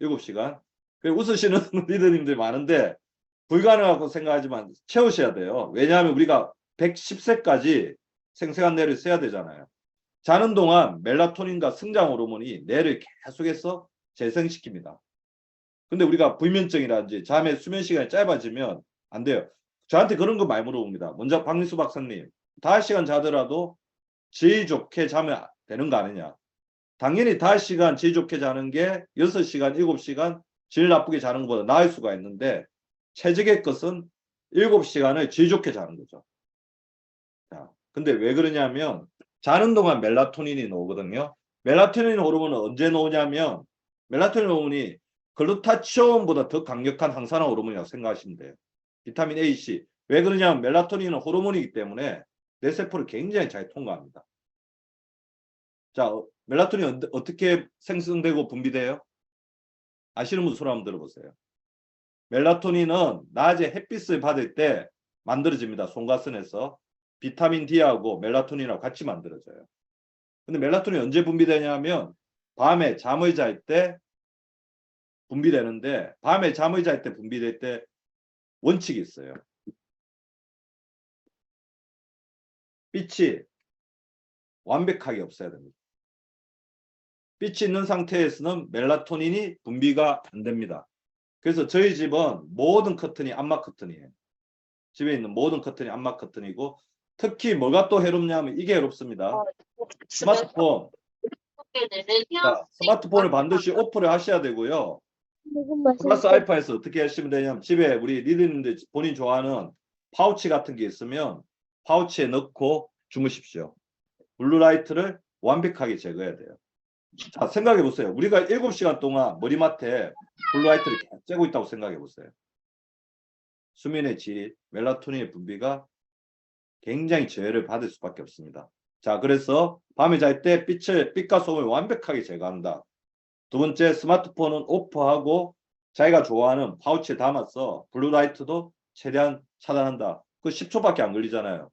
7시간. 웃으시는 리더님들 많은데 불가능하다고 생각하지만 채우셔야 돼요. 왜냐하면 우리가 110세까지 생생한 뇌를 써야 되잖아요. 자는 동안 멜라토닌과 성장 호르몬이 뇌를 계속해서 재생시킵니다. 근데 우리가 불면증이라든지 잠의 수면 시간이 짧아지면 안 돼요. 저한테 그런 거 많이 물어봅니다. 먼저 박민수 박사님, 5시간 자더라도 질 좋게 자면 되는 거 아니냐. 당연히 5시간 질 좋게 자는 게 6시간, 7시간 질 나쁘게 자는 것보다 나을 수가 있는데 최적의 것은 7시간을 질 좋게 자는 거죠. 자, 근데 왜 그러냐면 자는 동안 멜라토닌이 나오거든요. 멜라토닌 호르몬은 언제 나오냐면 멜라토닌 호르몬이 글루타치온보다 더 강력한 항산화 호르몬이라고 생각하시면 돼요. 비타민 A, C. 왜 그러냐면 멜라토닌은 호르몬이기 때문에 내 세포를 굉장히 잘 통과합니다. 자, 멜라토닌 어떻게 생성되고 분비돼요? 아시는 분 손 한번 들어보세요. 멜라토닌은 낮에 햇빛을 받을 때 만들어집니다. 송가선에서. 비타민 D하고 멜라토닌하고 같이 만들어져요. 근데 멜라토닌이 언제 분비되냐면 밤에 잠을 잘 때 분비되는데, 밤에 잠을 잘 때 분비될 때 원칙이 있어요. 빛이 완벽하게 없어야 됩니다. 빛이 있는 상태에서는 멜라토닌이 분비가 안 됩니다. 그래서 저희 집은 모든 커튼이 암막 커튼이에요. 집에 있는 모든 커튼이 암막 커튼이고, 특히 뭐가 또 해롭냐면 이게 해롭습니다. 스마트폰. 자, 스마트폰을 반드시 오프를 하셔야 되고요. 플러스 알파에서 어떻게 하시면 되냐면, 집에 우리 리더님들 본인 좋아하는 파우치 같은 게 있으면 파우치에 넣고 주무십시오. 블루라이트를 완벽하게 제거해야 돼요. 자, 생각해 보세요. 우리가 7시간 동안 머리맡에 블루라이트를 계속 쬐고 있다고 생각해 보세요. 수면의 질, 멜라토닌의 분비가 굉장히 저해를 받을 수밖에 없습니다. 자, 그래서 밤에 잘 때 빛과 소음을 완벽하게 제거한다. 두 번째, 스마트폰은 오프하고 자기가 좋아하는 파우치에 담아서 블루라이트도 최대한 차단한다. 그 10초밖에 안 걸리잖아요.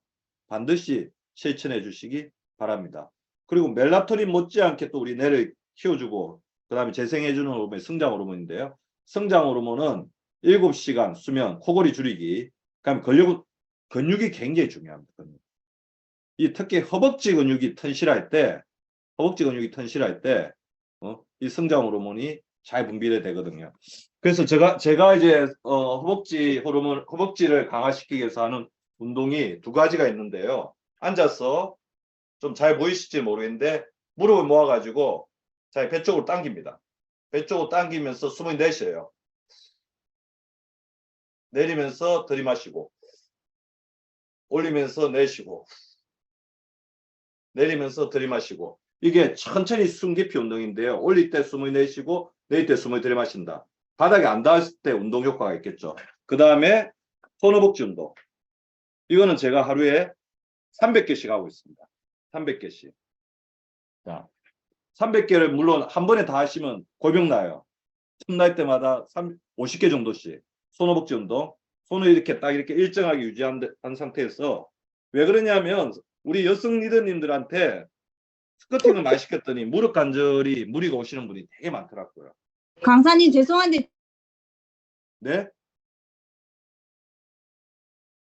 반드시 실천해 주시기 바랍니다. 그리고 멜라토닌 못지않게 또 우리 뇌를 키워주고 그 다음에 재생해주는 호르몬이 성장 호르몬인데요. 성장 호르몬은 7시간 수면, 코골이 줄이기, 그다음에 근육이 굉장히 중요합니다. 이 특히 허벅지 근육이 튼실할 때, 이 성장 호르몬이 잘 분비가 되거든요. 그래서 제가 이제 허벅지를 강화시키기 위해서 하는 운동이 두 가지가 있는데요. 앉아서 좀 잘 보이실지 모르겠는데 무릎을 모아가지고 자, 배 쪽으로 당깁니다. 배 쪽으로 당기면서 숨을 내쉬어요. 내리면서 들이마시고, 올리면서 내쉬고, 내리면서 들이마시고. 이게 천천히 숨 깊이 운동인데요. 올릴 때 숨을 내쉬고 내릴 때 숨을 들이마신다. 바닥에 안 닿았을 때 운동 효과가 있겠죠. 그 다음에 손허벅지 운동. 이거는 제가 하루에 300개씩 하고 있습니다. 300개씩. 자, 300개를 물론 한 번에 다 하시면 골병 나요. 틈날 때마다 50개 정도씩 손허벅지 운동. 손을 이렇게 딱 이렇게 일정하게 유지한 상태에서, 왜 그러냐면 우리 여성 리더님들한테 스쿼팅을 많이 시켰더니 무릎 관절이 무리가 오시는 분이 되게 많더라고요. 강사님 죄송한데 네?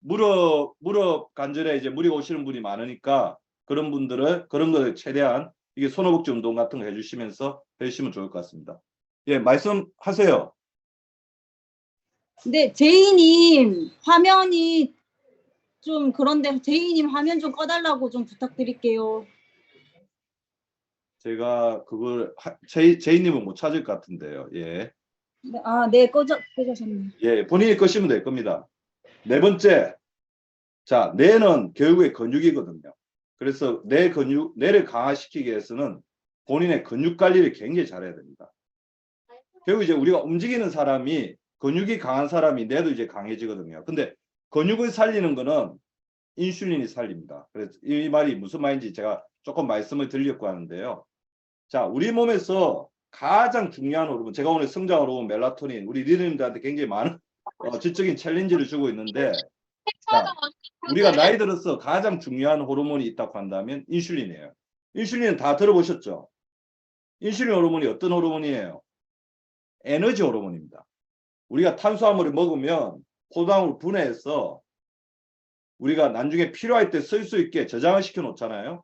무릎 관절에 이제 무리가 오시는 분이 많으니까 그런 거를 최대한 이게 손허벅지 운동 같은 거 해주시면서 해주시면 좋을 것 같습니다. 예, 말씀하세요. 근데 제이님 화면이 좀 그런데 제이님 화면 좀 꺼달라고 좀 부탁드릴게요. 제가 그걸 제이님은 못 찾을 것 같은데요. 예. 네, 꺼졌네. 예, 본인이 끄시면 될 겁니다. 네 번째, 자, 뇌는 결국에 근육이거든요. 그래서 뇌를 강화시키기 위해서는 본인의 근육 관리를 굉장히 잘해야 됩니다. 결국 이제 우리가 움직이는 사람이, 근육이 강한 사람이 뇌도 이제 강해지거든요. 근데 근육을 살리는 거는 인슐린이 살립니다. 그래서 이 말이 무슨 말인지 제가 조금 말씀을 드리려고 하는데요. 자, 우리 몸에서 가장 중요한 호르몬, 제가 오늘 성장 호르몬, 멜라토닌, 우리 리더님들한테 굉장히 많은 지적인 챌린지를 주고 있는데, 자, 우리가 나이 들어서 가장 중요한 호르몬이 있다고 한다면 인슐린이에요. 인슐린은 다 들어보셨죠? 인슐린 호르몬이 어떤 호르몬이에요? 에너지 호르몬입니다. 우리가 탄수화물을 먹으면 포도당으로 분해해서 우리가 나중에 필요할 때 쓸 수 있게 저장을 시켜 놓잖아요.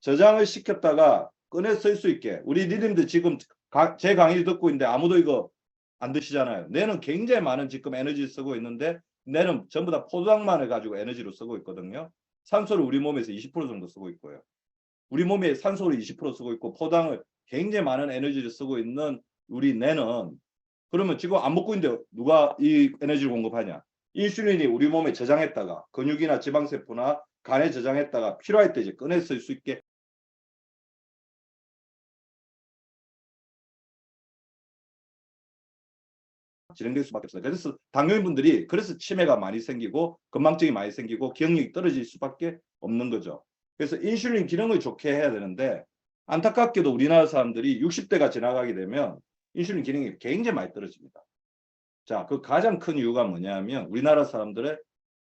저장을 시켰다가 꺼내 쓸 수 있게. 우리 리듬들 지금 제 강의를 듣고 있는데 아무도 이거 안 드시잖아요. 뇌는 굉장히 많은 지금 에너지를 쓰고 있는데 뇌는 전부 다 포도당만을 가지고 에너지로 쓰고 있거든요. 산소를 우리 몸에서 20% 정도 쓰고 있고요. 우리 몸에 산소를 20% 쓰고 있고 포도당을 굉장히 많은 에너지를 쓰고 있는 우리 뇌는, 그러면 지금 안 먹고 있는데 누가 이 에너지를 공급하냐? 인슐린이 우리 몸에 저장했다가 근육이나 지방세포나 간에 저장했다가 필요할 때 이제 꺼내 쓸 수 있게 진행될 수밖에 없어요. 그래서 당뇨인분들이 그래서 치매가 많이 생기고 건망증이 많이 생기고 기억력이 떨어질 수밖에 없는 거죠. 그래서 인슐린 기능을 좋게 해야 되는데 안타깝게도 우리나라 사람들이 60대가 지나가게 되면 인슐린 기능이 굉장히 많이 떨어집니다. 자, 그 가장 큰 이유가 뭐냐면 우리나라 사람들의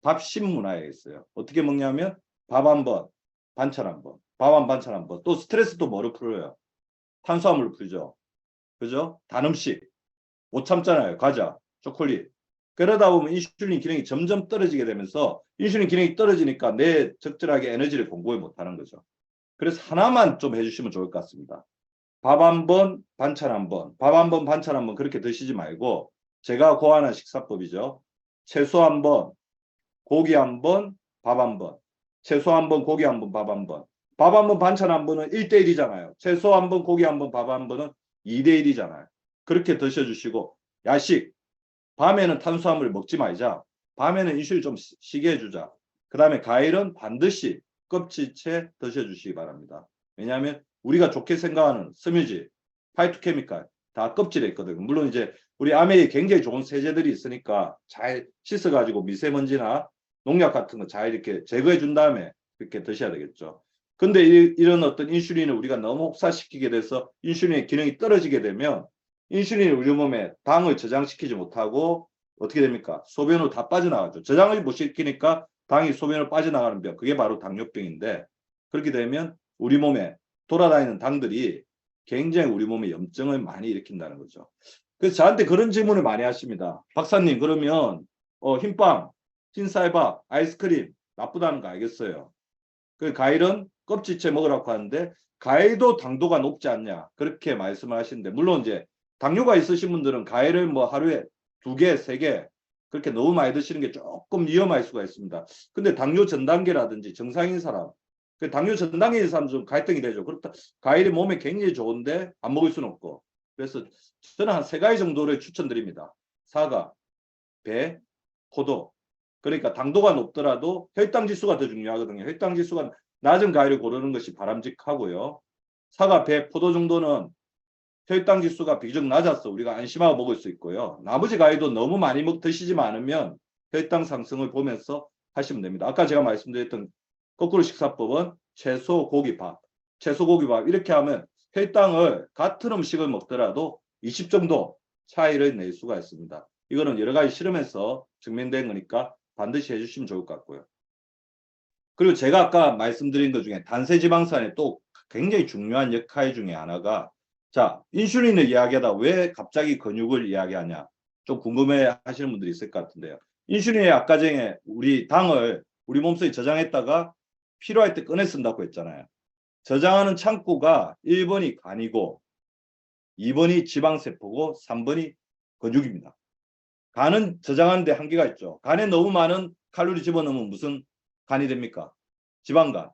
밥식 문화에 있어요. 어떻게 먹냐면 밥 한 번, 반찬 한 번, 밥 한 반찬 한 번. 또 스트레스도 뭐로 풀어요? 탄수화물로 풀죠. 그죠? 단 음식 못 참잖아요. 과자, 초콜릿. 그러다 보면 인슐린 기능이 점점 떨어지게 되면서 인슐린 기능이 떨어지니까 내 적절하게 에너지를 공급을 못하는 거죠. 그래서 하나만 좀 해주시면 좋을 것 같습니다. 밥 한 번, 반찬 한 번, 밥 한 번, 반찬 한 번 그렇게 드시지 말고 제가 고안한 식사법이죠. 채소 한 번, 고기 한 번, 밥 한 번. 채소 한 번, 고기 한 번, 밥 한 번. 밥 한 번, 반찬 한 번은 1대1이잖아요. 채소 한 번, 고기 한 번, 밥 한 번은 2대1이잖아요. 그렇게 드셔주시고 야식, 밤에는 탄수화물 먹지 말자. 밤에는 인슐린 좀 쉬게 해주자. 그 다음에 과일은 반드시 껍질째 드셔주시기 바랍니다. 왜냐하면 우리가 좋게 생각하는 섬유질, 파이토케미칼 다 껍질에 있거든요. 물론 이제 우리 아메에 굉장히 좋은 세제들이 있으니까 잘 씻어가지고 미세먼지나 농약 같은 거 잘 이렇게 제거해 준 다음에 이렇게 드셔야 되겠죠. 근데 이런 어떤 인슐린을 우리가 너무 혹사시키게 돼서 인슐린의 기능이 떨어지게 되면 인슐린이 우리 몸에 당을 저장시키지 못하고 어떻게 됩니까? 소변으로 다 빠져나가죠. 저장을 못 시키니까 당이 소변으로 빠져나가는 병. 그게 바로 당뇨병인데 그렇게 되면 우리 몸에 돌아다니는 당들이 굉장히 우리 몸에 염증을 많이 일으킨다는 거죠. 그래서 저한테 그런 질문을 많이 하십니다. 박사님 그러면 흰빵, 흰쌀밥, 아이스크림 나쁘다는 거 알겠어요. 그 과일은 껍질째 먹으라고 하는데 과일도 당도가 높지 않냐 그렇게 말씀을 하시는데 물론 이제 당뇨가 있으신 분들은 과일을 뭐 하루에 2개, 3개 그렇게 너무 많이 드시는 게 조금 위험할 수가 있습니다. 근데 당뇨 전 단계라든지 정상인 사람, 그 당뇨 전 단계인 사람 좀 갈등이 되죠. 그렇다 과일이 몸에 굉장히 좋은데 안 먹을 수는 없고 그래서 저는 한 3가지 정도를 추천드립니다. 사과, 배, 포도. 그러니까 당도가 높더라도 혈당 지수가 더 중요하거든요. 혈당 지수가 낮은 과일을 고르는 것이 바람직하고요. 사과, 배, 포도 정도는 혈당 지수가 비교적 낮아서 우리가 안심하고 먹을 수 있고요. 나머지 과일도 너무 많이 드시지만 않으면 혈당 상승을 보면서 하시면 됩니다. 아까 제가 말씀드렸던 거꾸로 식사법은 채소, 고기, 밥. 채소, 고기, 밥 이렇게 하면 혈당을 같은 음식을 먹더라도 20 정도 차이를 낼 수가 있습니다. 이거는 여러 가지 실험에서 증명된 거니까 반드시 해주시면 좋을 것 같고요. 그리고 제가 아까 말씀드린 것 중에 단세지방산의 또 굉장히 중요한 역할 중에 하나가 자, 인슐린을 이야기하다 왜 갑자기 근육을 이야기하냐 좀 궁금해 하시는 분들이 있을 것 같은데요. 인슐린의 아까 전에 우리 당을 우리 몸속에 저장했다가 필요할 때 꺼내 쓴다고 했잖아요. 저장하는 창구가 1번이 간이고 2번이 지방세포고 3번이 근육입니다. 간은 저장하는 데 한계가 있죠. 간에 너무 많은 칼로리 집어넣으면 무슨 간이 됩니까? 지방간.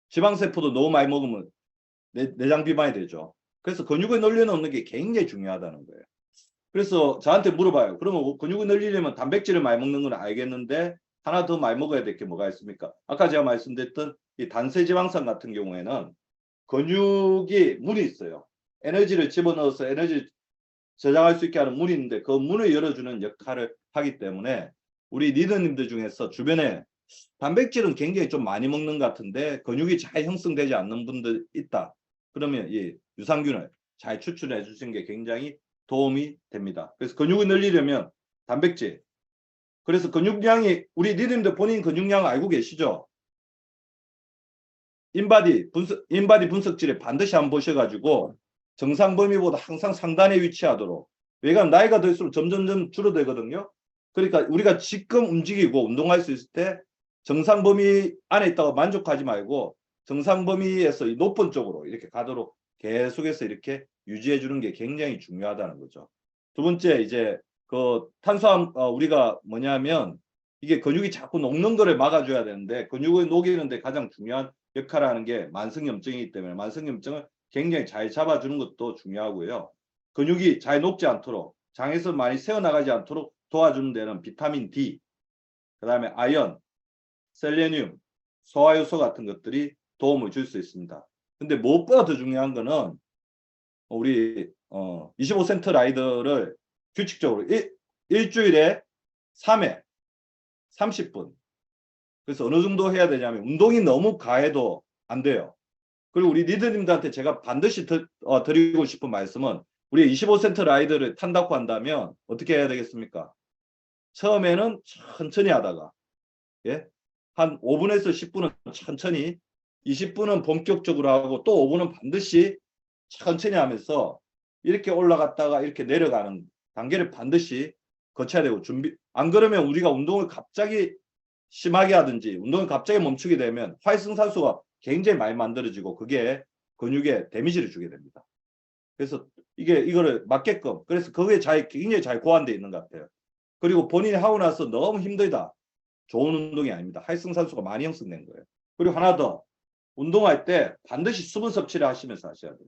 지방세포도 너무 많이 먹으면 내장 비만이 되죠. 그래서 근육을 늘려놓는 게 굉장히 중요하다는 거예요. 그래서 저한테 물어봐요. 그러면 근육을 늘리려면 단백질을 많이 먹는 건 알겠는데 하나 더 많이 먹어야 될 게 뭐가 있습니까? 아까 제가 말씀드렸던 이 단세지방산 같은 경우에는 근육이 문이 있어요. 에너지를 집어넣어서 에너지를 저장할 수 있게 하는 문이 있는데 그 문을 열어주는 역할을 하기 때문에 우리 리더님들 중에서 주변에 단백질은 굉장히 좀 많이 먹는 것 같은데 근육이 잘 형성되지 않는 분들 있다. 그러면 이 유산균을 잘 추출해 주시는 게 굉장히 도움이 됩니다. 그래서 근육을 늘리려면 단백질. 그래서 근육량이 우리 리더님들 본인 근육량 알고 계시죠? 인바디 분석지를 반드시 한번 보셔가지고 정상 범위보다 항상 상단에 위치하도록. 왜냐하면 나이가 들수록 점점점 줄어들거든요. 그러니까 우리가 지금 움직이고 운동할 수 있을 때 정상 범위 안에 있다고 만족하지 말고 정상 범위에서 높은 쪽으로 이렇게 가도록 계속해서 이렇게 유지해 주는 게 굉장히 중요하다는 거죠. 두 번째 이제 그 탄수화물 우리가 뭐냐면 이게 근육이 자꾸 녹는 거를 막아줘야 되는데 근육을 녹이는데 가장 중요한 역할을 하는 게 만성염증이기 때문에 만성염증을 굉장히 잘 잡아주는 것도 중요하고요. 근육이 잘 녹지 않도록 장에서 많이 새어나가지 않도록 도와주는 데는 비타민 D, 그 다음에 아연, 셀레늄, 소화효소 같은 것들이 도움을 줄 수 있습니다. 근데 무엇보다 더 중요한 거는 우리 25센트 라이더를 규칙적으로 일주일에 3회 30분. 그래서 어느 정도 해야 되냐면 운동이 너무 과해도 안 돼요. 그리고 우리 리더님들한테 제가 반드시 드리고 싶은 말씀은 우리 25센트 라이더를 탄다고 한다면 어떻게 해야 되겠습니까? 처음에는 천천히 하다가 예? 한 5분에서 10분은 천천히, 20분은 본격적으로 하고 또 5분은 반드시 천천히 하면서 이렇게 올라갔다가 이렇게 내려가는 단계를 반드시 거쳐야 되고, 안 그러면 우리가 운동을 갑자기 심하게 하든지 운동을 갑자기 멈추게 되면 활성산소가 굉장히 많이 만들어지고 그게 근육에 데미지를 주게 됩니다. 그래서 이거를 맞게끔, 그래서 그게 굉장히 잘 고안되어 있는 것 같아요. 그리고 본인이 하고 나서 너무 힘들다, 좋은 운동이 아닙니다. 활성산소가 많이 형성된 거예요. 그리고 하나 더, 운동할 때 반드시 수분 섭취를 하시면서 하셔야 돼요.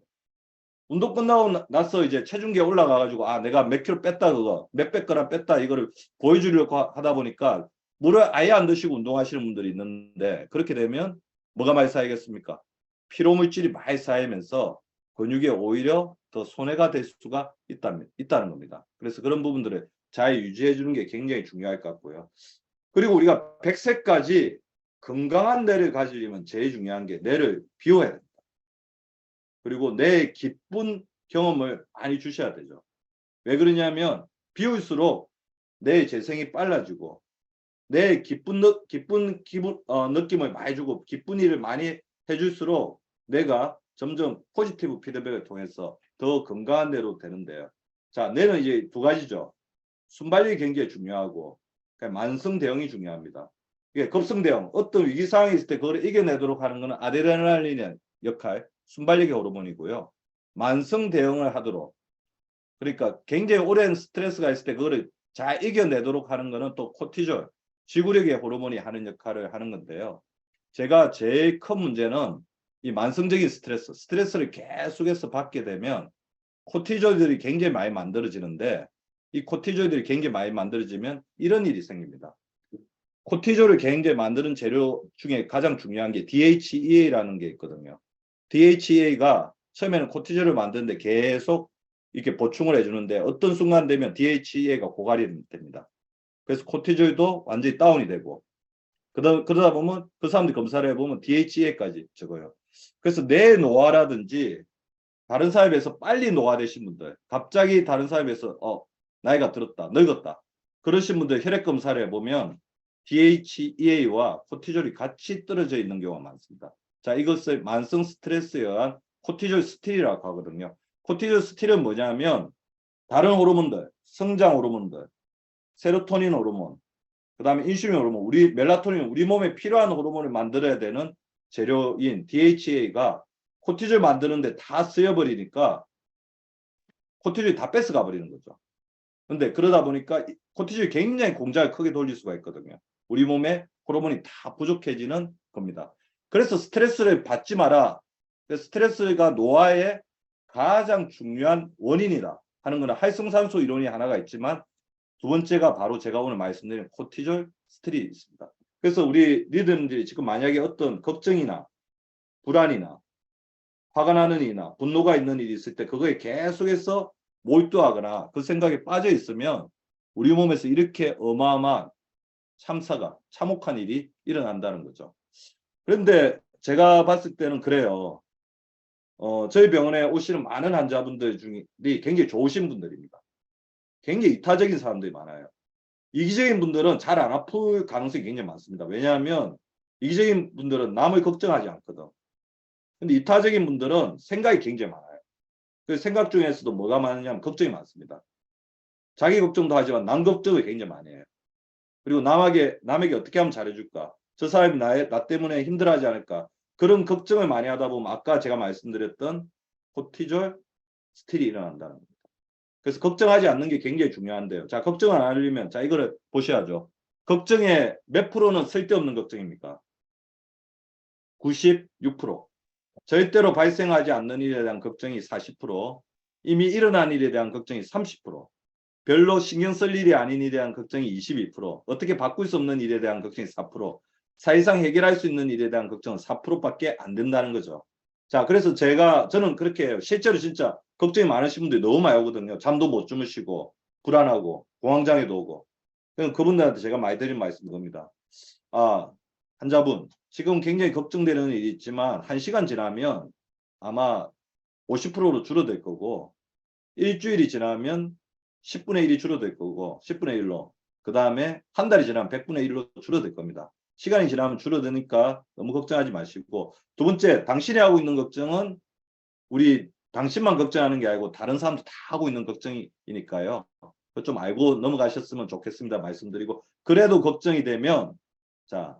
운동 끝나고 나서 이제 체중계에 올라가가지고 내가 몇 킬로 뺐다, 그거 몇백 그램 뺐다, 이거를 보여주려고 하다 보니까 물을 아예 안 드시고 운동하시는 분들이 있는데, 그렇게 되면 뭐가 많이 쌓이겠습니까? 피로물질이 많이 쌓이면서 근육에 오히려 더 손해가 될 수가 있다는 겁니다. 그래서 그런 부분들을 잘 유지해 주는 게 굉장히 중요할 것 같고요. 그리고 우리가 100세까지 건강한 뇌를 가지려면 제일 중요한 게 뇌를 비워야 됩니다. 그리고 뇌의 기쁜 경험을 많이 주셔야 되죠. 왜 그러냐면 비울수록 뇌의 재생이 빨라지고 뇌의 기쁜 느낌을 많이 주고 기쁜 일을 많이 해줄수록 뇌가 점점 포지티브 피드백을 통해서 더 건강한 뇌로 되는데요. 자, 뇌는 이제 두 가지죠. 순발력이 굉장히 중요하고 만성 대응이 중요합니다. 이게 급성 대응, 어떤 위기 상황이 있을 때 그걸 이겨내도록 하는 것은 아드레날린의 역할, 순발력의 호르몬이고요. 만성 대응을 하도록, 그러니까 굉장히 오랜 스트레스가 있을 때 그거를 잘 이겨내도록 하는 것은 또 코티졸, 지구력의 호르몬이 하는 역할을 하는 건데요. 제가 제일 큰 문제는 이 만성적인 스트레스를 계속해서 받게 되면 코티졸들이 굉장히 많이 만들어지는데, 이 코티졸들이 굉장히 많이 만들어지면 이런 일이 생깁니다. 코티졸을 굉장히 만드는 재료 중에 가장 중요한 게 DHEA라는 게 있거든요. DHEA가 처음에는 코티졸을 만드는데 계속 이렇게 보충을 해주는데 어떤 순간 되면 DHEA가 고갈이 됩니다. 그래서 코티졸도 완전히 다운이 되고, 그러다 보면 그 사람들이 검사를 해보면 DHEA까지 적어요. 그래서 뇌 노화라든지 다른 사회에 비해서 빨리 노화되신 분들, 갑자기 다른 사회에 비해서 나이가 들었다, 늙었다, 그러신 분들 혈액 검사를 해보면 DHEA와 코티졸이 같이 떨어져 있는 경우가 많습니다. 자, 이것을 만성 스트레스에 의한 코티졸 스틸이라고 하거든요. 코티졸 스틸은 뭐냐면 다른 호르몬들, 성장 호르몬들, 세로토닌 호르몬, 그 다음에 인슐린 호르몬, 멜라토닌, 우리 몸에 필요한 호르몬을 만들어야 되는 재료인 DHEA가 코티졸 만드는데 다 쓰여버리니까 코티졸이 다 뺏어가 버리는 거죠. 근데 그러다 보니까 코티졸이 굉장히 공장을 크게 돌릴 수가 있거든요. 우리 몸에 호르몬이 다 부족해지는 겁니다. 그래서 스트레스를 받지 마라. 스트레스가 노화의 가장 중요한 원인이다 하는 거는 활성산소 이론이 하나가 있지만, 두 번째가 바로 제가 오늘 말씀드린 코티졸 스틸이 있습니다. 그래서 우리 리더님들이 지금 만약에 어떤 걱정이나 불안이나 화가 나는 일이나 분노가 있는 일이 있을 때 그거에 계속해서 몰두하거나 그 생각에 빠져 있으면 우리 몸에서 이렇게 어마어마한 참혹한 일이 일어난다는 거죠. 그런데 제가 봤을 때는 그래요. 저희 병원에 오시는 많은 환자분들 중에 굉장히 좋으신 분들입니다. 굉장히 이타적인 사람들이 많아요. 이기적인 분들은 잘 안 아플 가능성이 굉장히 많습니다. 왜냐하면 이기적인 분들은 남을 걱정하지 않거든. 근데 이타적인 분들은 생각이 굉장히 많아요. 그 생각 중에서도 뭐가 많으냐면 걱정이 많습니다. 자기 걱정도 하지만 남 걱정을 굉장히 많이 해요. 그리고 남에게 어떻게 하면 잘해줄까? 저 사람이 나 때문에 힘들어하지 않을까? 그런 걱정을 많이 하다 보면 아까 제가 말씀드렸던 코티졸 스틸이 일어난다는 겁니다. 그래서 걱정하지 않는 게 굉장히 중요한데요. 자, 걱정을 안 하려면 자, 이거를 보셔야죠. 걱정의 몇 프로는 쓸데없는 걱정입니까? 96%. 절대로 발생하지 않는 일에 대한 걱정이 40%, 이미 일어난 일에 대한 걱정이 30%, 별로 신경 쓸 일이 아닌 일에 대한 걱정이 22%, 어떻게 바꿀 수 없는 일에 대한 걱정이 4%, 사실상 해결할 수 있는 일에 대한 걱정은 4%밖에 안 된다는 거죠. 자, 그래서 저는 그렇게 해요. 실제로 진짜 걱정이 많으신 분들이 너무 많이 오거든요. 잠도 못 주무시고 불안하고 공황장애도 오고. 그분들한테 제가 많이 드린 말씀이 겁니다. 환자분, 지금 굉장히 걱정되는 일이 있지만 1시간 지나면 아마 50%로 줄어들 거고, 일주일이 지나면 10분의 1이 줄어들 거고, 10분의 1로, 그 다음에 한 달이 지나면 100분의 1로 줄어들 겁니다. 시간이 지나면 줄어드니까 너무 걱정하지 마시고, 두 번째, 당신이 하고 있는 걱정은 우리 당신만 걱정하는 게 아니고 다른 사람도 다 하고 있는 걱정이니까요. 그거 좀 알고 넘어가셨으면 좋겠습니다. 말씀드리고, 그래도 걱정이 되면 자,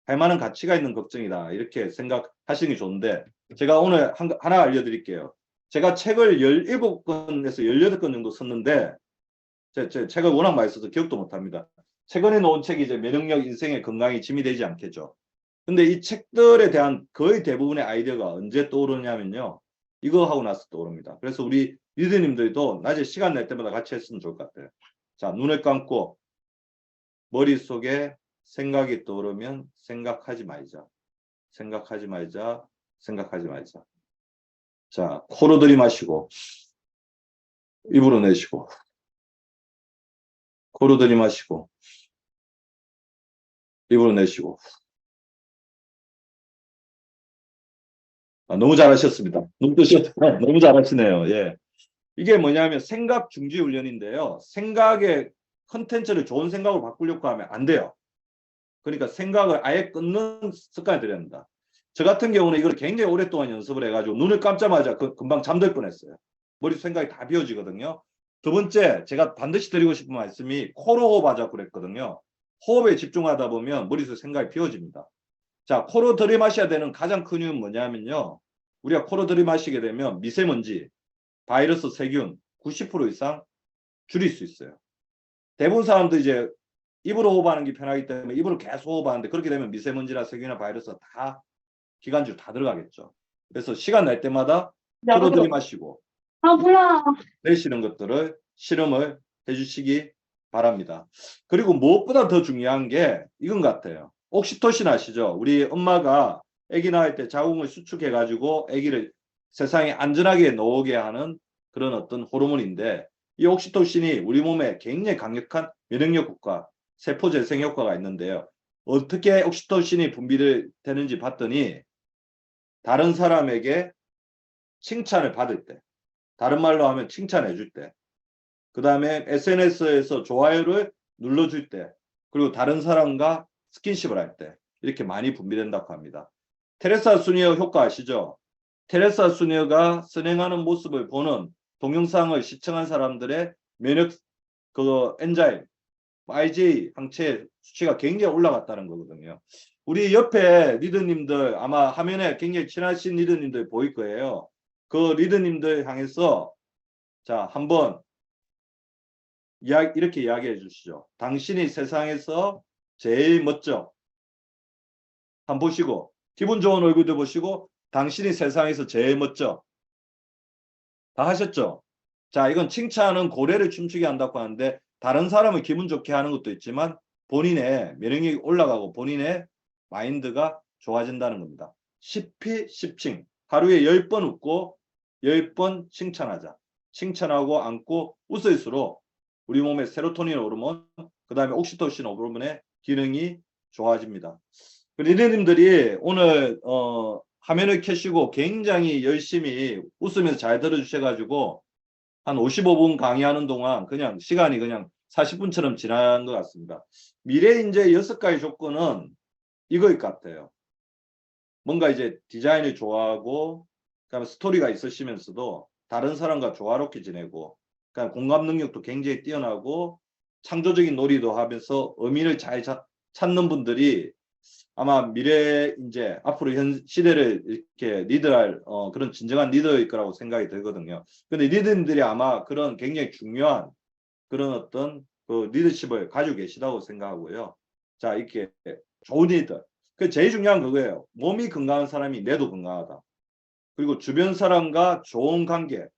할 만한 가치가 있는 걱정이다, 이렇게 생각하시는 게 좋은데, 제가 오늘 하나 알려드릴게요. 제가 책을 17권에서 18권 정도 썼는데, 제 책을 워낙 많이 써서 기억도 못합니다. 최근에 놓은 책이 이제 면역력, 인생의 건강이 짐이 되지 않겠죠. 근데 이 책들에 대한 거의 대부분의 아이디어가 언제 떠오르냐면요, 이거 하고 나서 떠오릅니다. 그래서 우리 리더님들도 낮에 시간 낼 때마다 같이 했으면 좋을 것 같아요. 자, 눈을 감고 머릿속에 생각이 떠오르면 생각하지 말자. 생각하지 말자. 생각하지 말자. 자, 코로 들이마시고 입으로 내쉬고, 코로 들이마시고 입으로 내쉬고. 너무 잘하셨습니다. 너무 잘하시네요. 예. 이게 뭐냐면 생각 중지 훈련인데요. 생각의 컨텐츠를 좋은 생각으로 바꾸려고 하면 안 돼요. 그러니까 생각을 아예 끊는 습관을 들여야 합니다. 저 같은 경우는 이걸 굉장히 오랫동안 연습을 해가지고 눈을 감자마자 금방 잠들 뻔했어요. 머릿속 생각이 다 비워지거든요. 두 번째, 제가 반드시 드리고 싶은 말씀이 코로 호흡하자고 그랬거든요. 호흡에 집중하다 보면 머릿속 생각이 비워집니다. 자, 코로 들이마셔야 되는 가장 큰 이유는 뭐냐면요, 우리가 코로 들이마시게 되면 미세먼지, 바이러스, 세균 90% 이상 줄일 수 있어요. 대부분 사람도 이제 입으로 호흡하는 게 편하기 때문에 입으로 계속 호흡하는데, 그렇게 되면 미세먼지나 세균이나 바이러스 다 기관지로 다 들어가겠죠. 그래서 시간 날 때마다 코로 들이마시고 내쉬는 것들을 실험을 해주시기 바랍니다. 그리고 무엇보다 더 중요한 게 이건 같아요. 옥시토신 아시죠? 우리 엄마가 아기 낳을 때 자궁을 수축해 가지고 아기를 세상에 안전하게 놓게 하는 그런 어떤 호르몬인데, 이 옥시토신이 우리 몸에 굉장히 강력한 면역력 효과, 세포 재생 효과가 있는데요. 어떻게 옥시토신이 분비를 되는지 봤더니, 다른 사람에게 칭찬을 받을 때, 다른 말로 하면 칭찬해 줄 때, 그 다음에 SNS에서 좋아요를 눌러줄 때, 그리고 다른 사람과 스킨십을 할 때 이렇게 많이 분비된다고 합니다. 테레사 수녀 효과 아시죠? 테레사 수녀가 선행하는 모습을 보는 동영상을 시청한 사람들의 면역 엔자임 IgA 항체 수치가 굉장히 올라갔다는 거거든요. 우리 옆에 리더님들, 아마 화면에 굉장히 친하신 리더님들 보일 거예요. 그 리더님들 향해서 자, 한번 이렇게 이야기해 주시죠. 당신이 세상에서 제일 멋져. 한번 보시고, 기분 좋은 얼굴도 보시고, 당신이 세상에서 제일 멋져. 다 하셨죠? 자, 이건 칭찬은 고래를 춤추게 한다고 하는데, 다른 사람을 기분 좋게 하는 것도 있지만 본인의 면역력이 올라가고 본인의 마인드가 좋아진다는 겁니다. 10피 10칭. 하루에 10번 웃고 10번 칭찬하자. 칭찬하고 안고 웃을수록 우리 몸의 세로토닌 호르몬, 그 다음에 옥시토신 호르몬의 기능이 좋아집니다. 리더님들이 오늘 화면을 켜시고 굉장히 열심히 웃으면서 잘 들어주셔가지고 한 55분 강의하는 동안 그냥 시간이 그냥 40분처럼 지난 것 같습니다. 미래 인재 6가지 조건은 이거일 것 같아요. 뭔가 이제 디자인을 좋아하고, 그다음에 스토리가 있으시면서도 다른 사람과 조화롭게 지내고, 그다음에 공감 능력도 굉장히 뛰어나고, 창조적인 놀이도 하면서 의미를 잘 찾는 분들이 아마 미래 인재, 앞으로 현 시대를 이렇게 리드할 그런 진정한 리더일 거라고 생각이 들거든요. 근데 리더님들이 아마 그런 굉장히 중요한 그런 어떤 그 리더십을 가지고 계시다고 생각하고요. 자, 이렇게 좋은 리더. 그 제일 중요한 그거예요. 몸이 건강한 사람이 뇌도 건강하다. 그리고 주변 사람과 좋은 관계를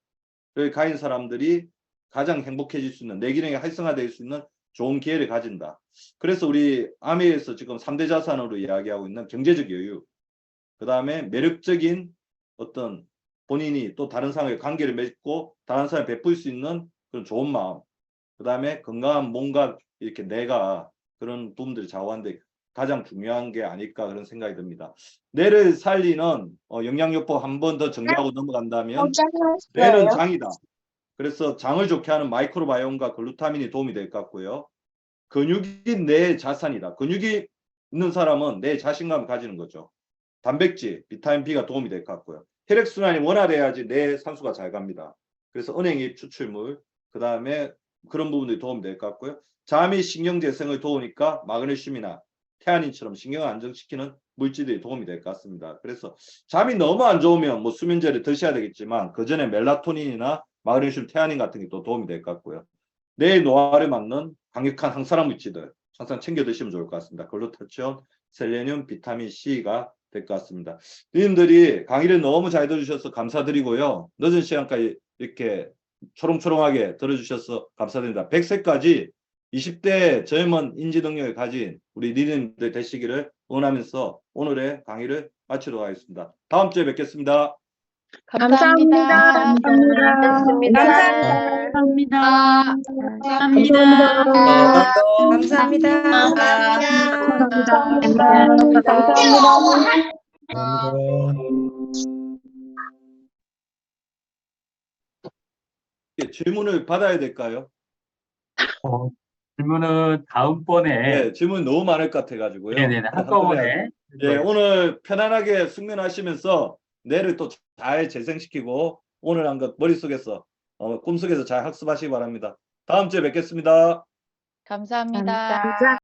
가진 사람들이 가장 행복해질 수 있는, 내 기능이 활성화될 수 있는 좋은 기회를 가진다. 그래서 우리 아메에서 지금 3대 자산으로 이야기하고 있는 경제적 여유, 그 다음에 매력적인 어떤 본인이 또 다른 사람과 관계를 맺고 다른 사람에 베풀 수 있는 그런 좋은 마음, 그 다음에 건강한 몸과 이렇게 뇌가 그런 부분들이 좌우하는데 가장 중요한 게 아닐까 그런 생각이 듭니다. 뇌를 살리는 영양요법 한 번 더 정리하고 넘어간다면, 뇌는 장이다. 그래서 장을 좋게 하는 마이크로바이옴과 글루타민이 도움이 될 것 같고요. 근육이 내 자산이다. 근육이 있는 사람은 내 자신감을 가지는 거죠. 단백질, 비타민 B가 도움이 될 것 같고요. 혈액순환이 원활해야지 내 산소가 잘 갑니다. 그래서 은행잎 추출물, 그 다음에 그런 부분들이 도움이 될 것 같고요. 잠이 신경재생을 도우니까 마그네슘이나 태아닌처럼 신경을 안정시키는 물질들이 도움이 될 것 같습니다. 그래서 잠이 너무 안 좋으면 뭐 수면제를 드셔야 되겠지만 그 전에 멜라토닌이나 마그네슘, 태아닌 같은 게 또 도움이 될 것 같고요. 뇌 노화를 막는 강력한 항산화 물질들 항상 챙겨 드시면 좋을 것 같습니다. 글루타치온, 셀레늄, 비타민 C가 될 것 같습니다. 님들이 강의를 너무 잘 들어주셔서 감사드리고요. 늦은 시간까지 이렇게 초롱초롱하게 들어주셔서 감사드립니다. 100세까지 20대 젊은 인지 능력을 가진 우리 리더님들 되시기를 응원하면서 오늘의 강의를 마치도록 하겠습니다. 다음 주에 뵙겠습니다. 감사합니다. 감사합니다. 감사합니다. 감사합니다. 질문을 받아야 될까요? 질문은 다음번에 네, 질문 너무 많을 것 같아가지고요. 네네네 한꺼번에 예, 오늘 편안하게 숙면하시면서 뇌를 또 잘 재생시키고 오늘 한 것 머릿속에서 꿈속에서 잘 학습하시기 바랍니다. 다음 주에 뵙겠습니다. 감사합니다.